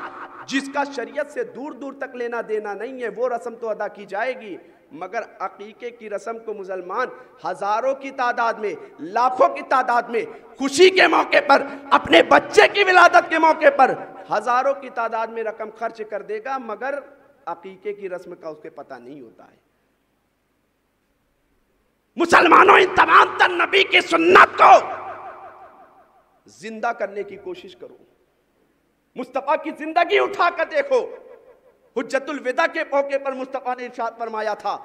जिसका शरीयत से दूर दूर तक लेना देना नहीं है, वो रस्म तो अदा की जाएगी। मगर अकीके की रस्म को मुसलमान हजारों की तादाद में, लाखों की तादाद में खुशी के मौके पर, अपने बच्चे की विलादत के मौके पर हजारों की तादाद में रकम खर्च कर देगा, मगर अकीके की रस्म का उसके पता नहीं होता है। मुसलमानों, इन तमाम तर नबी की सुन्नत को जिंदा करने की कोशिश करो। मुस्तफा की जिंदगी उठाकर देखो। हुज्जतुल विदा के मौके पर मुस्तफा ने इरशाद फरमाया था,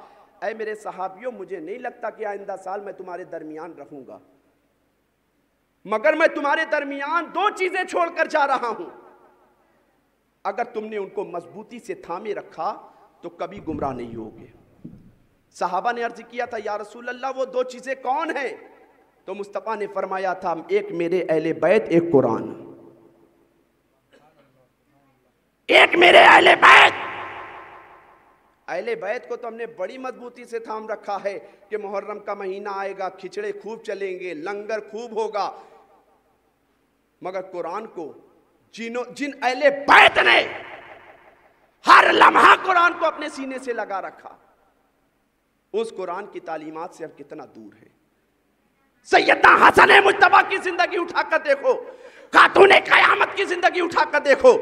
ऐ मेरे सहाबियों, मुझे नहीं लगता कि आइंदा साल मैं तुम्हारे दरमियान रहूंगा, मगर मैं तुम्हारे दरमियान दो चीजें छोड़कर जा रहा हूं। अगर तुमने उनको मजबूती से थामे रखा तो कभी गुमराह नहीं होगे। सहाबा ने अर्ज किया था, या रसूल अल्लाह, वो दो चीजें कौन है? तो मुस्तफा ने फरमाया था, एक मेरे अहले बैत, एक कुरान। एक मेरे अहले बैत। अहले बैत को तो हमने बड़ी मजबूती से थाम रखा है कि मुहर्रम का महीना आएगा, खिचड़े खूब चलेंगे, लंगर खूब होगा, मगर कुरान को जिन अहले बैत ने हर लम्हा कुरान को अपने सीने से लगा रखा, उस कुरान की तालीमात से अब कितना दूर है। सैयदना हसन मुज्तबा की जिंदगी उठाकर देखो, खातून कयामत की जिंदगी उठाकर देखो,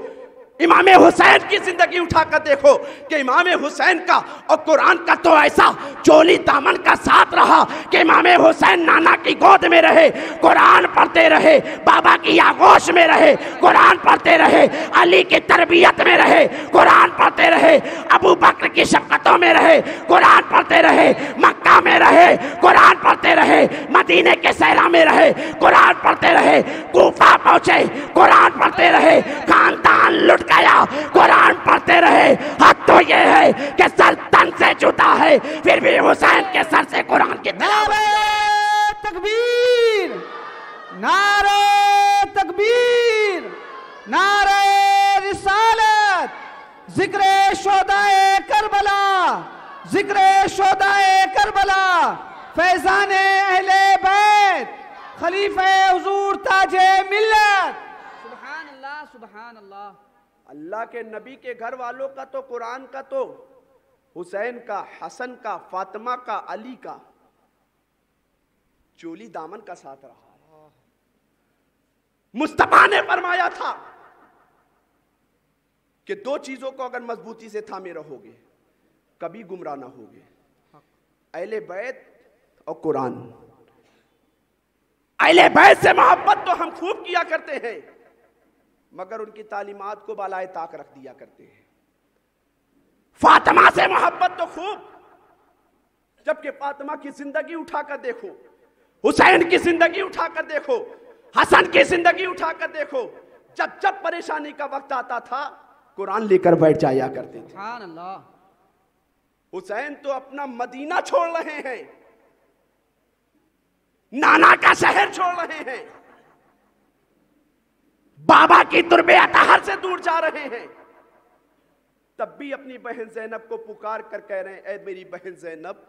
इमाम हुसैन की जिंदगी उठाकर देखो कि इमाम हुसैन का और कुरान का तो ऐसा चोली दामन का साथ रहा कि इमाम हुसैन नाना की गोद में रहे, कुरान पढ़ते रहे, बाबा की आगोश में रहे, कुरान पढ़ते रहे, अली की तरबियत में रहे, कुरान पढ़ते रहे, अबू बकर की शफकतों में रहे, कुरान पढ़ते रहे, मक्का में रहे, कुरान पढ़ते रहे, मदीने के सहरा में रहे, कुरान पढ़ते रहे, कूफा पहुंचे, कुरान पढ़ते रहे, खानदान लुट गया, कुरान पढ़ते रहे। हद तो ये है कि सर तन से जुदा है, फिर भी हुसैन के सर से कुरान की नारे तकबीर, नारे तकबीर, नारे रिसालत, जिक्रे शोदाए करबला, जिक्रे शोदाए करबला, फैजाने अहले बैत, खलीफे हुजूर ताजे मिल्लत। सुभान अल्लाह, सुभान अल्लाह। अल्लाह के नबी के घर वालों का तो कुरान का तो हुसैन का, हसन का, फातिमा का, अली का चोली दामन का साथ रहा। मुस्तफा ने फरमाया था कि दो चीजों को अगर मजबूती से थामे रहोगे कभी गुमराह ना होगे, अहले बैत और कुरान। अहले बैत से मोहब्बत तो हम खूब किया करते हैं, मगर उनकी तालीमात को बालाए ताक रख दिया करते हैं। फातिमा से मोहब्बत तो खूब, जबकि फातिमा की जिंदगी उठाकर देखो, हुसैन की जिंदगी उठाकर देखो, हसन की जिंदगी उठाकर देखो, जब जब परेशानी का वक्त आता था कुरान लेकर बैठ जाया करते थे। सुभान अल्लाह। हुसैन तो अपना मदीना छोड़ रहे हैं, नाना का शहर छोड़ रहे हैं, बाबा की तुर्बे अतहर से दूर जा रहे हैं, तब भी अपनी बहन ज़ैनब को पुकार कर कह रहे हैं, ऐ मेरी बहन ज़ैनब,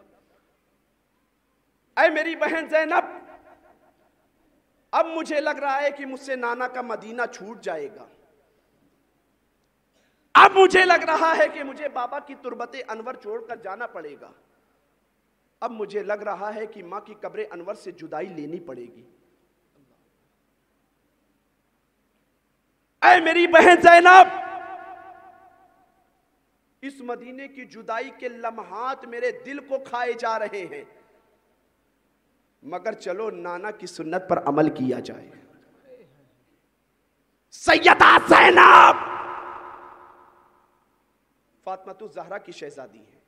ऐ मेरी बहन ज़ैनब, अब मुझे लग रहा है कि मुझसे नाना का मदीना छूट जाएगा, अब मुझे लग रहा है कि मुझे बाबा की तुर्बते अनवर छोड़कर जाना पड़ेगा, अब मुझे लग रहा है कि मां की कब्र अनवर से जुदाई लेनी पड़ेगी। ऐ मेरी बहन ज़ैनब, इस मदीने की जुदाई के लम्हात मेरे दिल को खाए जा रहे हैं, मगर चलो नाना की सुन्नत पर अमल किया जाए। सैयदा ज़ैनब फातिमा ज़हरा की शहजादी है,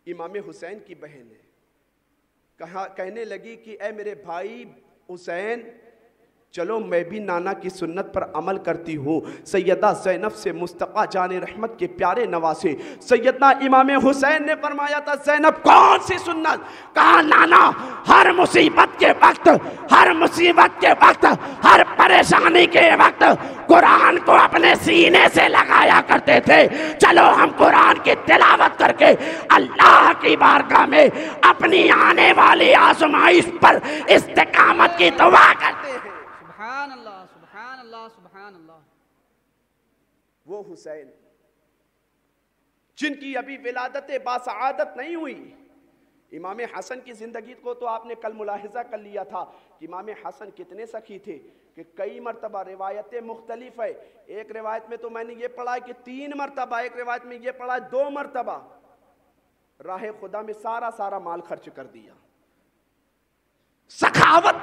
इमाम हुसैन की बहन है। कहने लगी कि ऐ मेरे भाई हुसैन, चलो मैं भी नाना की सुन्नत पर अमल करती हूँ। सैयदा ज़ैनब से मुस्तफ़ा जाने रहमत के प्यारे नवासे सैयदना इमाम हुसैन ने फरमाया था, ज़ैनब कौन सी सुन्नत? कहा नाना हर मुसीबत के वक्त, हर मुसीबत के वक्त, हर परेशानी के वक्त कुरान को अपने सीने से लगाया करते थे। चलो हम कुरान की तिलावत करके अल्लाह की बारगाह में अपनी आने वाली आज़माइश पर इस्तिकामत की दुआ करते हैं। सुभान अल्लाह, सुभान अल्लाह, सुभान अल्लाह। वो हुसैन जिनकी अभी विलादत बासआदत नहीं हुई, इमाम हसन की जिंदगी को तो आपने कल मुलाहिजा कर लिया था कि इमाम हसन कितने सखी थे कि कई मरतबा, रिवायतें मुख्तलिफ है। एक रिवायत में तो मैंने ये पढ़ा है कि 3 मरतबा, एक रिवायत में ये पढ़ा है 2 मरतबा राह खुदा में सारा सारा माल खर्च कर दिया। सखावत,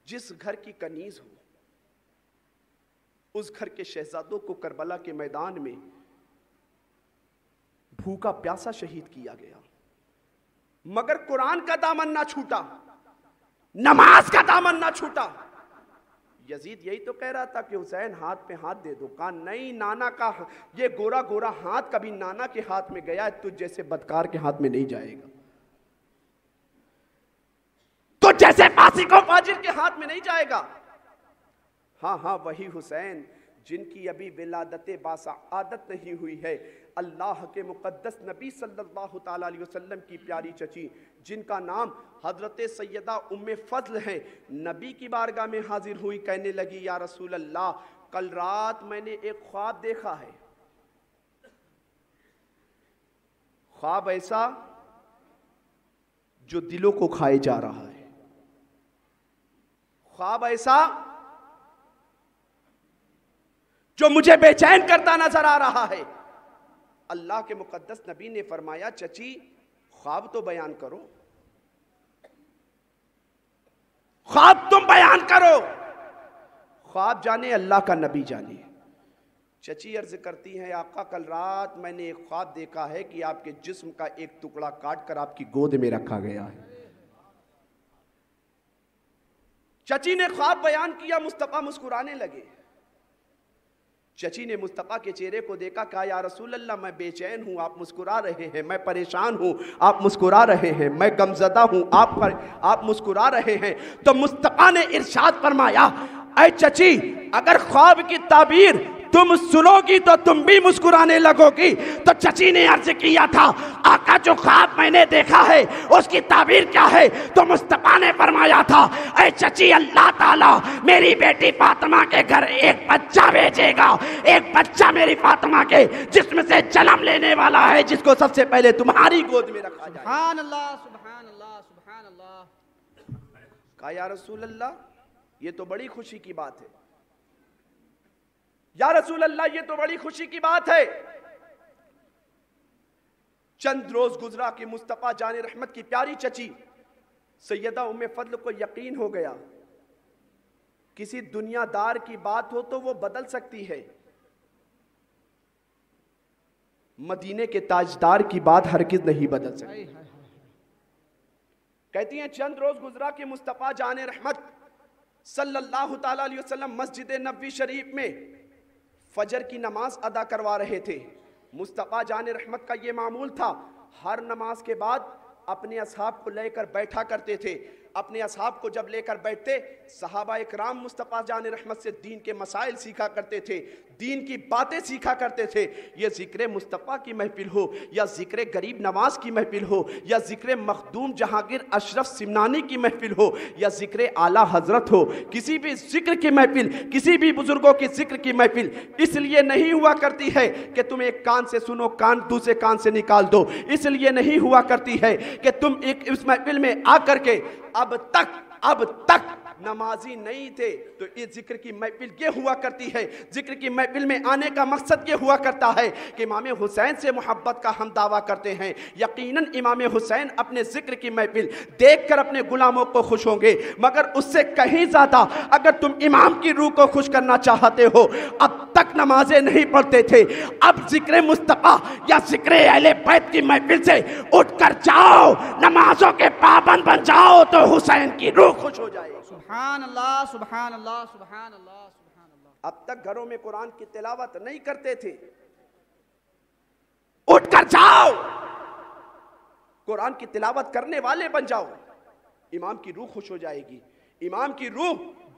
जिस घर की कनीज हो उस घर के शहजादों को करबला के मैदान में भूखा प्यासा शहीद किया गया, मगर कुरान का दामन ना छूटा, नमाज का दामन ना छूटा। यजीद यही तो कह रहा था कि हुसैन हाथ पे हाथ दे दो, कहा नहीं, नाना का ये गोरा गोरा हाथ कभी नाना के हाथ में गया है, तुझ जैसे बदकार के हाथ में नहीं जाएगा, तो जैसे फासिक फाजिर के हाथ में नहीं जाएगा। हाँ हाँ, वही हुसैन जिनकी अभी विलादत बासआदत नहीं हुई है, अल्लाह के मुकद्दस नबी सल्लल्लाहु ताला अलैहि वसल्लम की प्यारी चची, जिनका नाम हजरत सैयदा उम्मे फजल है, नबी की बारगाह में हाजिर हुई, कहने लगी या रसूल अल्लाह, कल रात मैंने एक ख्वाब देखा है, ख्वाब ऐसा जो दिलों को खाए जा रहा है, ख्वाब ऐसा जो मुझे बेचैन करता नजर आ रहा है। अल्लाह के मुकद्दस नबी ने फरमाया, चची ख्वाब तो बयान करो, ख्वाब तुम बयान करो, ख्वाब जाने अल्लाह का नबी जाने। चची अर्ज करती हैं, आका कल रात मैंने एक ख्वाब देखा है कि आपके जिस्म का एक टुकड़ा काट कर आपकी गोद में रखा गया है। चची ने ख्वाब बयान किया, मुस्तफा मुस्कुराने लगे। चची ने मुस्तफा के चेहरे को देखा, कहा या रसूल अल्लाह, मैं बेचैन हूं, आप मुस्कुरा रहे हैं, मैं परेशान हूं, आप मुस्कुरा रहे हैं, मैं गमजदा हूं, आप मुस्कुरा रहे हैं। तो मुस्तफा ने इरशाद फरमाया, ऐ चची, अगर ख्वाब की ताबीर तुम सुनोगी तो तुम भी मुस्कुराने लगोगी। तो चची ने अर्ज किया था, आका जो ख्वाब मैंने देखा है उसकी ताबीर क्या है? तो मुस्तफा ने फरमाया था, ऐ चची, अल्लाह ताला मेरी बेटी फातिमा के घर एक बच्चा भेजेगा, एक बच्चा मेरी फातिमा के जिस्म से जन्म लेने वाला है, जिसको सबसे पहले तुम्हारी गोद में रखा जाए। सुभान अल्लाह, सुभान अल्लाह, सुभान अल्लाह। कहा या रसूल अल्लाह, ये तो बड़ी खुशी की बात है, या रसूल अल्लाह ये तो बड़ी खुशी की बात है। चंद रोज गुजरा कि मुस्तफा जाने रहमत की प्यारी चची सैयदा उम्मे फजल को यकीन हो गया, किसी दुनियादार की बात हो तो वो बदल सकती है, मदीने के ताजदार की बात हरगिज नहीं बदल सकती। कहती हैं चंद रोज गुजरा कि मुस्तफा जाने रहमत सल्लल्लाहु ताला अलैहि वसल्लम मस्जिद नबवी शरीफ में फजर की नमाज अदा करवा रहे थे। मुस्तफा जाने रहमत का ये मामूल था, हर नमाज के बाद अपने असहाब को लेकर बैठा करते थे। अपने असहाब को जब लेकर बैठते, सहाबा इकराम मुस्तफा जाने रहमत से दीन के मसाइल सीखा करते थे, दीन की बातें सीखा करते थे। ये जिक्र मुस्तफा की महफिल हो, या जिक्र गरीब नवाज की महफिल हो, या जिक्र मखदूम जहांगीर अशरफ सिमनानी की महफिल हो, या जिक्र आला हजरत हो, किसी भी जिक्र की महफिल, किसी भी बुजुर्गों की जिक्र की महफिल इसलिए नहीं हुआ करती है कि तुम एक कान से सुनो, कान दूसरे कान से निकाल दो। इसलिए नहीं हुआ करती है कि तुम एक इस महफिल में आकर के अब तक नमाजी नहीं थे। तो इस जिक्र की महफिल ये हुआ करती है, जिक्र की महफिल में आने का मकसद ये हुआ करता है कि इमाम हुसैन से मोहब्बत का हम दावा करते हैं। यकीनन इमाम हुसैन अपने जिक्र की महफिल देखकर अपने गुलामों को खुश होंगे, मगर उससे कहीं ज्यादा अगर तुम इमाम की रूह को खुश करना चाहते हो, अब तक नमाजें नहीं पढ़ते थे, अब जिक्र मुस्तफा या जिक्र अहले बैत की महफिल से उठकर जाओ, नमाजों के पाबंद बन जाओ, तो हुसैन की रूह खुश हो जाएगी। सुभान अल्लाह, सुभान अल्लाह, सुभान अल्लाह, सुभान अल्लाह। अब तक घरों में कुरान की तिलावत नहीं करते थे, उठकर जाओ, कुरान की तिलावत करने वाले बन जाओ, इमाम की रूह खुश हो जाएगी। इमाम की रूह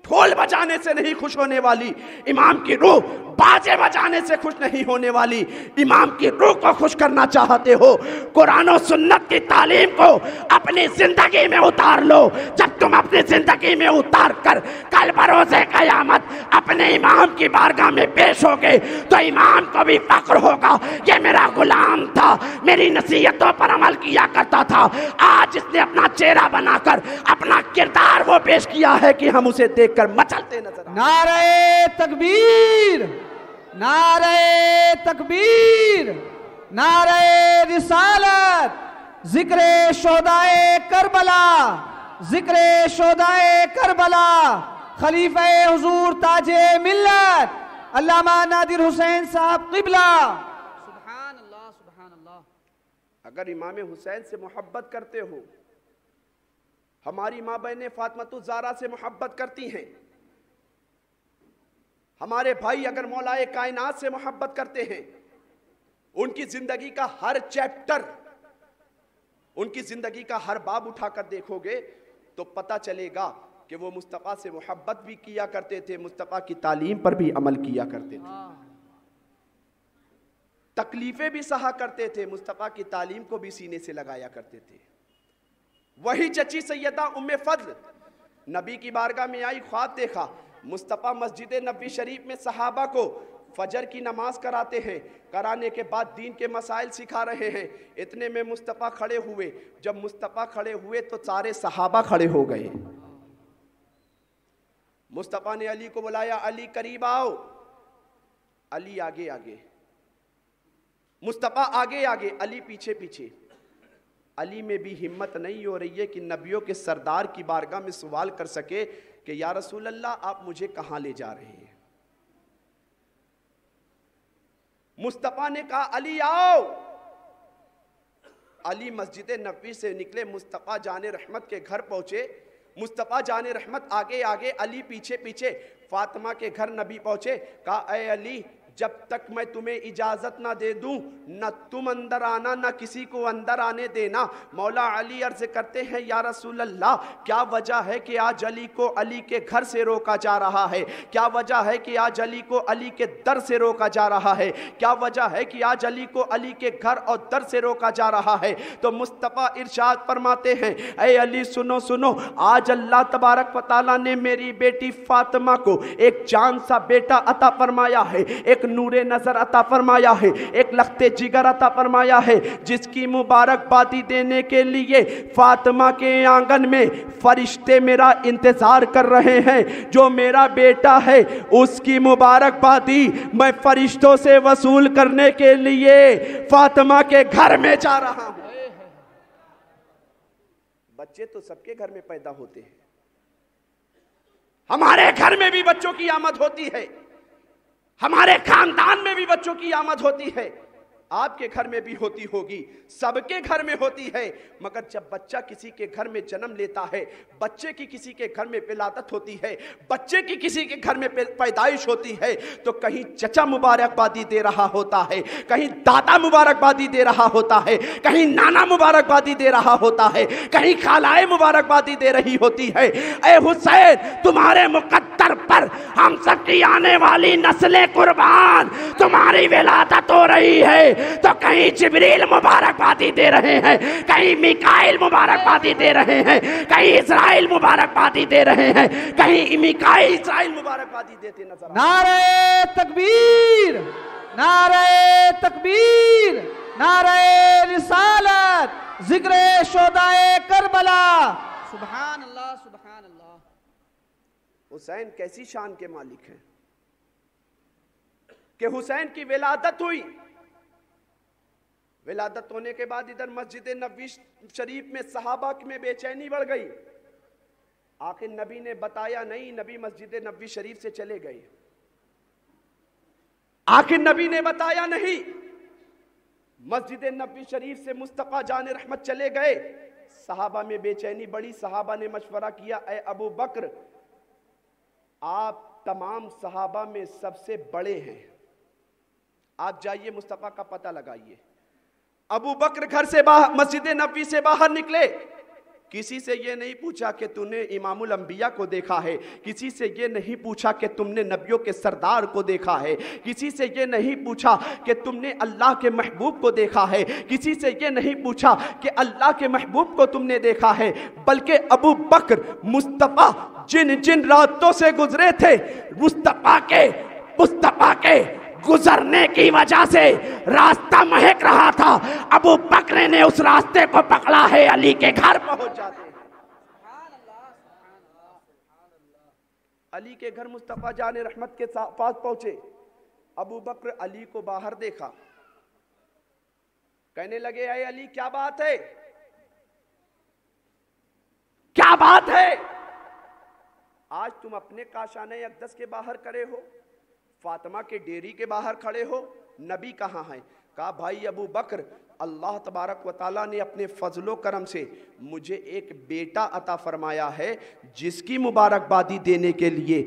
ढोल बजाने से नहीं खुश होने वाली, इमाम की रूह बाजे बजाने से खुश नहीं होने वाली। इमाम की रूह को खुश करना चाहते हो, कुरान और सुन्नत की तालीम को अपनी जिंदगी में उतार लो। जब तुम अपनी जिंदगी में उतार कर कल बरोज़े क़यामत अपने इमाम की बारगाह में पेश होगे, तो इमाम को भी फख्र होगा, ये मेरा गुलाम था, मेरी नसीहतों पर अमल किया करता था, आज इसने अपना चेहरा बनाकर अपना किरदार वो पेश किया है कि हम उसे देखकर मचलते नजर। नारे तकबीर, नारे तकबीर, नारे रिसालत, जिक्रे शोदाए करबला, जिक्रे शोदाए करबला, खलीफा हुजूर ताजे मिल्लत अल्लामा नादिर हुसैन साहब क़िबला। सुभान अल्लाह, सुभान अल्लाह। अगर इमाम हुसैन से मोहब्बत करते हो, हमारी माँ बहनें फातिमा ज़हरा से मोहब्बत करती हैं, हमारे भाई अगर मौलाए कायनात से मोहब्बत करते हैं, उनकी जिंदगी का हर चैप्टर, उनकी जिंदगी का हर बाब उठाकर देखोगे तो पता चलेगा कि वो मुस्तफ़ा से मोहब्बत भी किया करते थे, मुस्तफ़ा की तालीम पर भी अमल किया करते थे, तकलीफें भी सहा करते थे, मुस्तफ़ा की तालीम को भी सीने से लगाया करते थे। वही चची सैयदा उम्मे फद्ल नबी की बारगाह में आई, ख्वाब देखा, मुस्तफ़ा मस्जिद नबी शरीफ में सहाबा को फजर की नमाज कराते हैं, कराने के बाद दीन के मसाइल सिखा रहे हैं। इतने में मुस्तफ़ा खड़े हुए, जब मुस्तफ़ा खड़े हुए तो सारे सहाबा खड़े हो गए। मुस्तफ़ा ने अली को बुलाया, अली करीब आओ। अली आगे आगे, मुस्तफ़ा आगे आगे, अली पीछे पीछे। अली में भी हिम्मत नहीं हो रही है कि नबियों के सरदार की बारगाह में सवाल कर सके कि या रसूल अल्लाह आप मुझे कहां ले जा रहे हैं। मुस्तफ़ा ने कहा अली आओ। अली मस्जिद नबी से निकले, मुस्तफ़ा जाने रहमत के घर पहुंचे। मुस्तफ़ा जाने रहमत आगे आगे, अली पीछे पीछे। फातिमा के घर नबी पहुंचे, कहा ए अली जब तक मैं तुम्हें इजाजत ना दे दूं, न तुम अंदर आना न किसी को अंदर आने देना। मौला अली अर्ज करते हैं या रसूल अल्लाह क्या वजह है कि आज अली को अली के घर से रोका जा रहा है? क्या वजह है कि आज अली को अली के दर से रोका जा रहा है? क्या वजह है कि आज अली को अली के घर और दर से रोका जा रहा है? तो मुस्तफ़ा इरशाद फरमाते हैं, ए अली सुनो सुनो, आज अल्लाह तबारक व तआला ने मेरी बेटी फातिमा को एक जान सा बेटा अता फरमाया है, एक नूरे नजर अता फरमाया है, एक लख्ते जिगर अता फरमाया है, जिसकी मुबारकबादी देने के लिए फातिमा के आंगन में फरिश्ते मेरा इंतजार कर रहे हैं। जो मेरा बेटा है उसकी मुबारकबादी मैं फरिश्तों से वसूल करने के लिए फातिमा के घर में जा रहा हूं। बच्चे तो सबके घर में पैदा होते हैं, हमारे घर में भी बच्चों की आमद होती है, हमारे खानदान में भी बच्चों की आमद होती है, आपके घर में भी होती होगी, सबके घर में होती है। मगर जब बच्चा किसी के घर में जन्म लेता है, बच्चे की किसी के घर में विलादत होती है, बच्चे की किसी के घर में पैदाइश होती है, तो कहीं चचा मुबारकबादी दे रहा होता है, कहीं दादा मुबारकबादी दे रहा होता है, कहीं नाना मुबारकबादी दे रहा होता है, कहीं खालाए मुबारकबादी दे रही होती है। ए हुसैन, तुम्हारे मुकद्दर पर हम सबकी आने वाली नस्लें कुर्बान, तुम्हारी विलादत हो रही है। तो कहीं जिब्रील मुबारकबादी दे रहे हैं, कहीं मिकाइल मुबारकबादी दे रहे हैं, कहीं इस्राइल मुबारकबादी दे रहे हैं, कहीं मिकाइल इस्राइल मुबारकबादी देते नजर। नारे तकबीर, नारे तकबीर, नारे रिसालत, जिक्रे शोदाए करबला। सुभान अल्लाह, सुभान अल्लाह। हुसैन कैसी शान के मालिक हैं कि हुसैन की विलादत हुई। विलादत होने के बाद इधर मस्जिद नबी शरीफ में सहाबा में बेचैनी बढ़ गई। आखिर नबी ने बताया नहीं, नबी मस्जिद नबी शरीफ से चले गए। आखिर नबी ने बताया नहीं, मस्जिद नबी शरीफ से मुस्तफ़ा जाने रहमत चले गए। सहाबा में बेचैनी बढ़ी। सहाबा ने मशवरा किया, ए अबू बकर आप तमाम सहाबा में सबसे बड़े हैं, आप जाइए मुस्तफ़ा का पता लगाइए। अबू बकर घर से बाहर, मस्जिद नबी से बाहर निकले। किसी से ये नहीं पूछा कि तूने इमामुल अंबिया को देखा है, किसी से ये नहीं पूछा कि तुमने नबियों के सरदार को देखा है, किसी से ये नहीं पूछा कि तुमने अल्लाह के महबूब को देखा है, किसी से ये नहीं पूछा कि अल्लाह के महबूब को तुमने देखा है, बल्कि अबू बकर मुस्तफ़ा जिन जिन रास्तों से गुजरे थे, मुस्तफ़ा के गुजरने की वजह से रास्ता महक रहा था। अबू बकर ने उस रास्ते को पकड़ा है, अली के घर पहुंच जाते। अली के घर मुस्तफ़ा जाने रहमत के पास पहुंचे। अबू बकर अली को बाहर देखा, कहने लगे अरे अली क्या बात है, क्या बात है, आज तुम अपने काशाने अक़दस के बाहर खड़े हो, फातिमा के डेरी के बाहर खड़े हो, नबी कहाँ है? कहा भाई अबू बकर, अल्लाह तबारक व ताला ने अपने फजलो करम से मुझे एक बेटा अता फरमाया है, जिसकी मुबारकबादी देने के लिए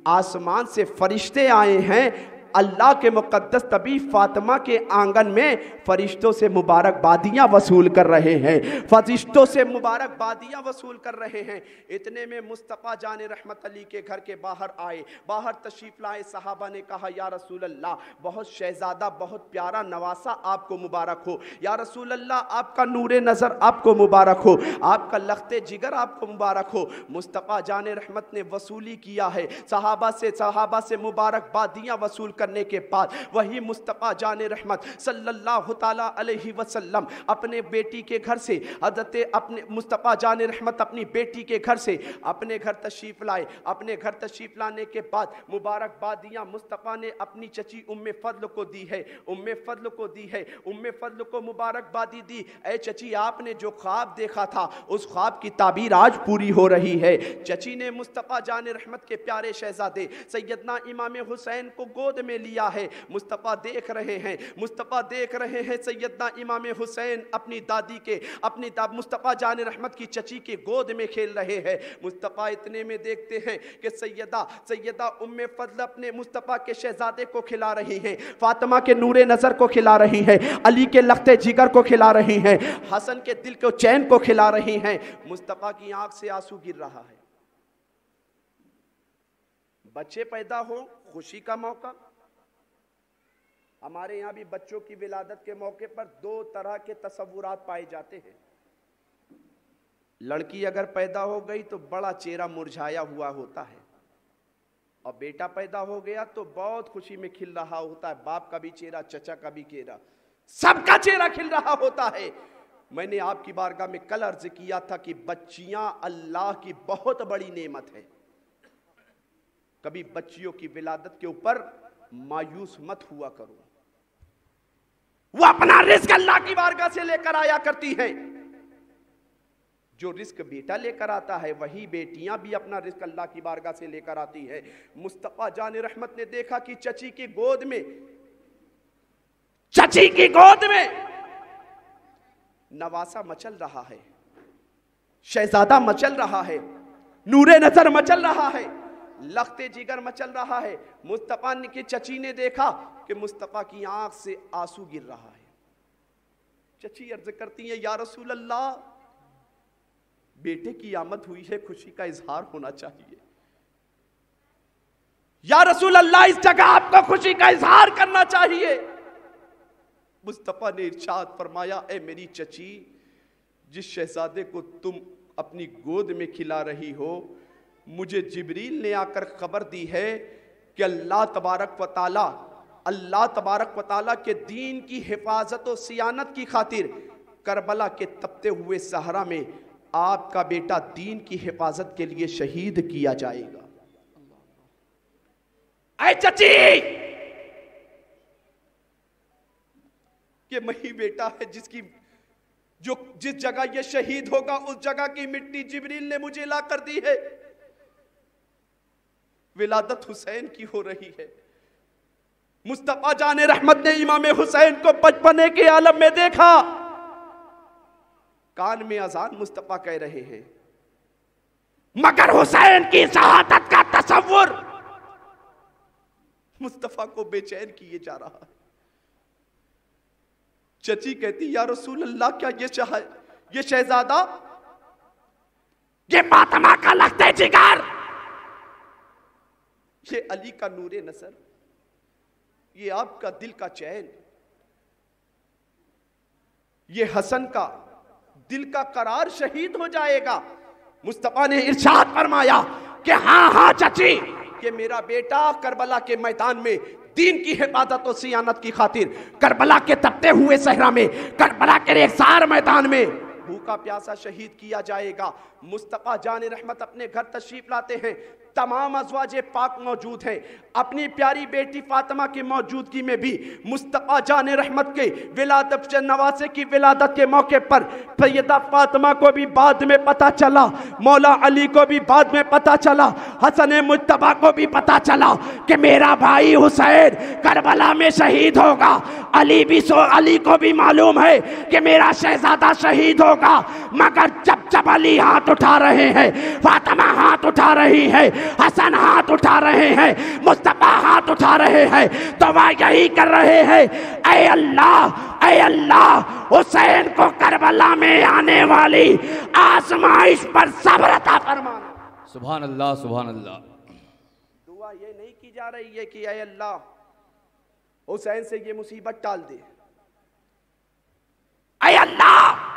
आसमान से फरिश्ते आए हैं। अल्लाह के मुक़द्दस तबी फातिमा के आंगन में फरिश्तों से मुबारकबादियाँ वसूल कर रहे हैं, फरिश्तों से मुबारकबादियाँ वसूल कर रहे हैं। इतने में मुस्तफ़ा जान रहमत अली के घर के बाहर आए, बाहर तशरीफ़ लाए। सहाबा ने कहा या रसूल अल्लाह, बहुत शहज़ादा, बहुत प्यारा नवासा आपको मुबारक हो। या रसूल अल्लाह, आपका नूरे नज़र आपको मुबारक हो, आपका लख्ते जिगर आपको मुबारक हो। मुस्तफ़ा जान रहमत ने वसूली किया है, सहाबा से मुबारकबादियाँ वसूल करने के बाद वही मुस्तफ़ा जान रहमत सल्लल्लाहु ताला अलैहि वसल्लम अपने बेटी के घर से, हज़रत अपने मुस्तफ़ा जान रहमत अपनी बेटी के घर से अपने घर तशरीफ़ लाए। अपने घर तशरीफ़ लाने के बाद मुबारकबादियाँ मुस्तफ़ा ने अपनी चची उम्मे फ़ज़ल को दी है, उम्मे फ़ज़ल को दी है। उम्मे फ़ज़ल को मुबारकबादी दी, ऐ चची आपने जो ख्वाब देखा था उस ख्वाब की ताबीर आज पूरी हो रही है। चची ने मुस्तफ़ा जान रहमत के प्यारे शहज़ादे सैयदना इमाम हुसैन को गोद में लिया है। मुस्तफ़ा देख रहे हैं, मुस्तफ़ा देख रहे हैं सैयदना इमाम हुसैन अपनी दादी के, अपनी मुस्तफ़ा जान रहमत की चची के गोद में खेल रहे हैं। मुस्तफ़ा इतने में देखते हैं कि सैयदा उम्मे फ़ज़ल अपने मुस्तफ़ा के शहज़ादे को खिला रही हैं, फातिमा के नूरे नज़र को खिला रही हैं, अली के लख्ते जिगर को खिला रही हैं, हसन के दिल को चैन को खिला रही हैं। मुस्तफ़ा की आंख से आंसू गिर रहा है। बच्चे पैदा हो, खुशी का मौका। हमारे यहाँ भी बच्चों की विलादत के मौके पर दो तरह के तसव्वुरात पाए जाते हैं। लड़की अगर पैदा हो गई तो बड़ा चेहरा मुरझाया हुआ होता है, और बेटा पैदा हो गया तो बहुत खुशी में खिल रहा होता है। बाप का भी चेहरा, चचा का भी चेहरा, सबका चेहरा खिल रहा होता है। मैंने आपकी बारगाह में कल अर्ज किया था कि बच्चियां अल्लाह की बहुत बड़ी नेमत है। कभी बच्चियों की विलादत के ऊपर मायूस मत हुआ करो। वो अपना रिस्क अल्लाह की बारगाह से लेकर आया करती हैं। जो रिस्क बेटा लेकर आता है वही बेटियां भी अपना रिस्क अल्लाह की बारगाह से लेकर आती है। मुस्तफ़ा जान रहमत ने देखा कि चची की गोद में नवासा मचल रहा है, शहजादा मचल रहा है, नूरे नजर मचल रहा है, लख्ते जिगर मचल रहा है। मुस्तफ़ा की चची ने देखा कि मुस्तफ़ा की आंख से आंसू गिर रहा है। चची अर्ज करती है या रसूल अल्लाह, बेटे की आमद हुई है, खुशी का इजहार होना चाहिए। या रसूल अल्लाह, इस जगह आपको खुशी का इजहार करना चाहिए। मुस्तफ़ा ने इरशाद फरमाया, ए मेरी चची, जिस शहजादे को तुम अपनी गोद में खिला रही हो, मुझे जिब्रील ने आकर खबर दी है कि अल्लाह तबारक व ताला के दीन की हिफाजत और सियानत की खातिर करबला के तपते हुए सहरा में आपका बेटा दीन की हिफाजत के लिए शहीद किया जाएगा। ऐ चची, ये वही बेटा है जिस जगह ये शहीद होगा उस जगह की मिट्टी जिब्रील ने मुझे ला कर दी है। विलादत हुसैन की हो रही है। मुस्तफ़ा जान रहमत ने इमाम हुसैन को बचपने के आलम में देखा। कान में अजान मुस्तफ़ा कह रहे हैं, मगर हुसैन की शहादत का तसव्वुर मुस्तफ़ा को बेचैन किए जा रहा है। चची कहती या रसूल अल्लाह, क्या ये शहजादा, ये फातिमा का लख्ते जिगर, ये अली का नूरे नसर, ये आपका दिल का चैन, ये हसन का दिल का करार शहीद हो जाएगा। मुस्तफ़ा ने इरशाद फरमाया कि हाँ चची, कि मेरा बेटा करबला के मैदान में दीन की हिफाजत और सियानत की खातिर, करबला के तपते हुए सहरा में, करबला के रेगिस्तान मैदान में भूख भूखा प्यासा शहीद किया जाएगा। मुस्तफ़ा जान रहमत अपने घर तशरीफ लाते हैं, तमाम अज़वाजे पाक मौजूद हैं। अपनी प्यारी बेटी फातिमा की मौजूदगी में भी मुस्तफ़ा जान रहमत के विलादत नवासे की विलादत के मौके पर सैयदा फातिमा को भी बाद में पता चला, मौला अली को भी बाद में पता चला, हसन मुज्तबा को भी पता चला कि मेरा भाई हुसैन करबला में शहीद होगा। अली को भी मालूम है कि मेरा शहजादा शहीद होगा। मगर जब अली हाथ उठा रहे हैं, फातिमा हाथ उठा रही है, हसन हाथ उठा रहे हैं, मुस्तफा हाथ उठा रहे हैं, तो वह यही कर रहे हैं, ऐ अल्लाह हुसैन को करबला में आने वाली आजमाइश पर सब्र अता फरमाना। सुभान अल्लाह, सुभान अल्लाह। दुआ ये नहीं की जा रही है कि ऐ अल्लाह हुसैन से ये मुसीबत टाल दे, ऐ अल्लाह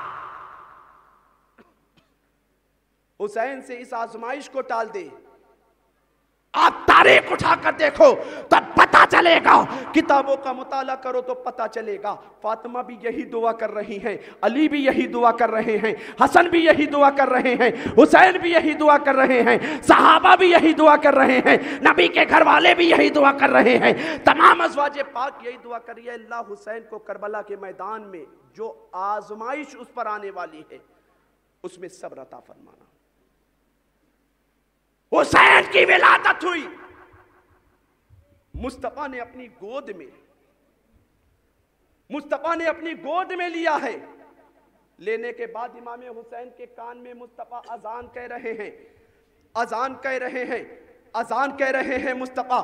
हुसैन से इस आजमाइश को टाल दे। आप तारीख उठाकर देखो तो पता चलेगा, किताबों का मुताला करो तो पता चलेगा। फातिमा भी यही दुआ कर रही हैं, अली भी यही दुआ कर रहे हैं, हसन भी यही दुआ कर रहे हैं, हुसैन भी यही दुआ कर रहे हैं, सहाबा भी यही दुआ कर रहे हैं, नबी के घर वाले भी यही दुआ कर रहे हैं, तमाम अज़वाजे पाक यही दुआ कर रही है, अल्लाह हुसैन को करबला के मैदान में जो आजमाइश उस पर आने वाली है उसमें सब्र अता फरमाना। हुसैन की विलादत हुई, मुस्तफा ने अपनी गोद में लिया है। लेने के बाद इमाम हुसैन के कान में मुस्तफा अजान कह रहे हैं मुस्तफा,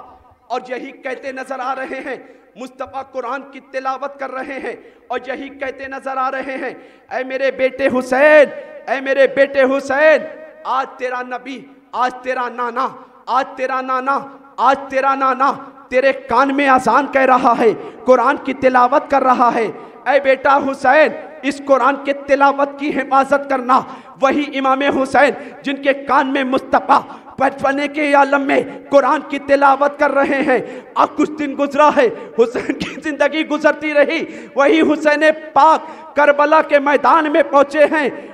और यही कहते नजर आ रहे हैं। मुस्तफा कुरान की तिलावत कर रहे हैं और यही कहते नजर आ रहे हैं, ऐ मेरे बेटे हुसैन, आज तेरा नबी, आज तेरा नाना तेरे कान में अजान कह रहा है, कुरान की तिलावत कर रहा है। ऐ बेटा हुसैन, इस कुरान के तिलावत की हिफाजत करना। वही इमाम हुसैन जिनके कान में मुस्तफा बचपने के आलम में कुरान की तिलावत कर रहे हैं। अब कुछ दिन गुजरा है, हुसैन की जिंदगी गुजरती रही, वही हुसैन पाक करबला के मैदान में पहुंचे हैं,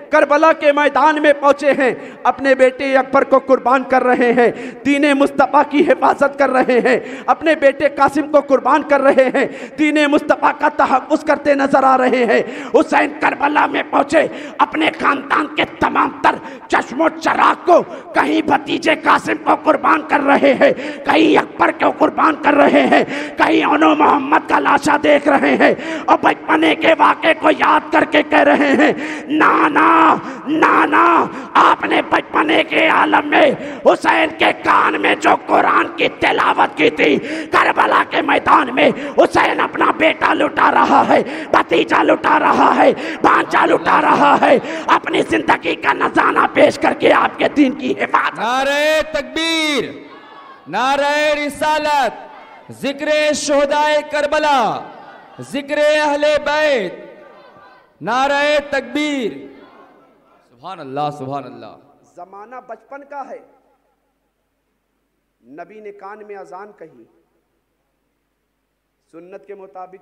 अपने बेटे अकबर को कुर्बान कर रहे हैं, दीने मुस्तफा की हिफाजत कर रहे हैं, अपने बेटे कासिम को कुर्बान कर रहे हैं, दीने मुस्तफा का तहफ़्फ़ुज़ करते नजर आ रहे हैं। हुसैन करबला में पहुंचे, अपने खानदान के तमाम तर चश्मो चराग को कहीं भतीजे कासिम को कुर्बान कर रहे हैं, कहीं अकबर को कुर्बान कर रहे हैं, कहीं ओनो मोहम्मद का लाशा देख रहे हैं, और बचपने के वाक़े को याद करके कह रहे हैं, नाना आपने बचपने के आलम में हुसैन के कान में जो कुरान की तिलावत की थी, करबला के मैदान में हुसैन अपना बेटा लुटा रहा है, भतीजा लुटा रहा है, भांजा लुटा रहा है, अपनी जिंदगी का नजारा पेश करके आपके दीन की हिफाजत। नारे तकबीर, नारे रिसालत, जिक्रे शुहदाए करबला, जिक्रे अहले बैत, नारे तकबीर। सुभान अल्लाह, सुभान अल्लाह। जमाना बचपन का है, नबी ने कान में अजान कही, सुन्नत के मुताबिक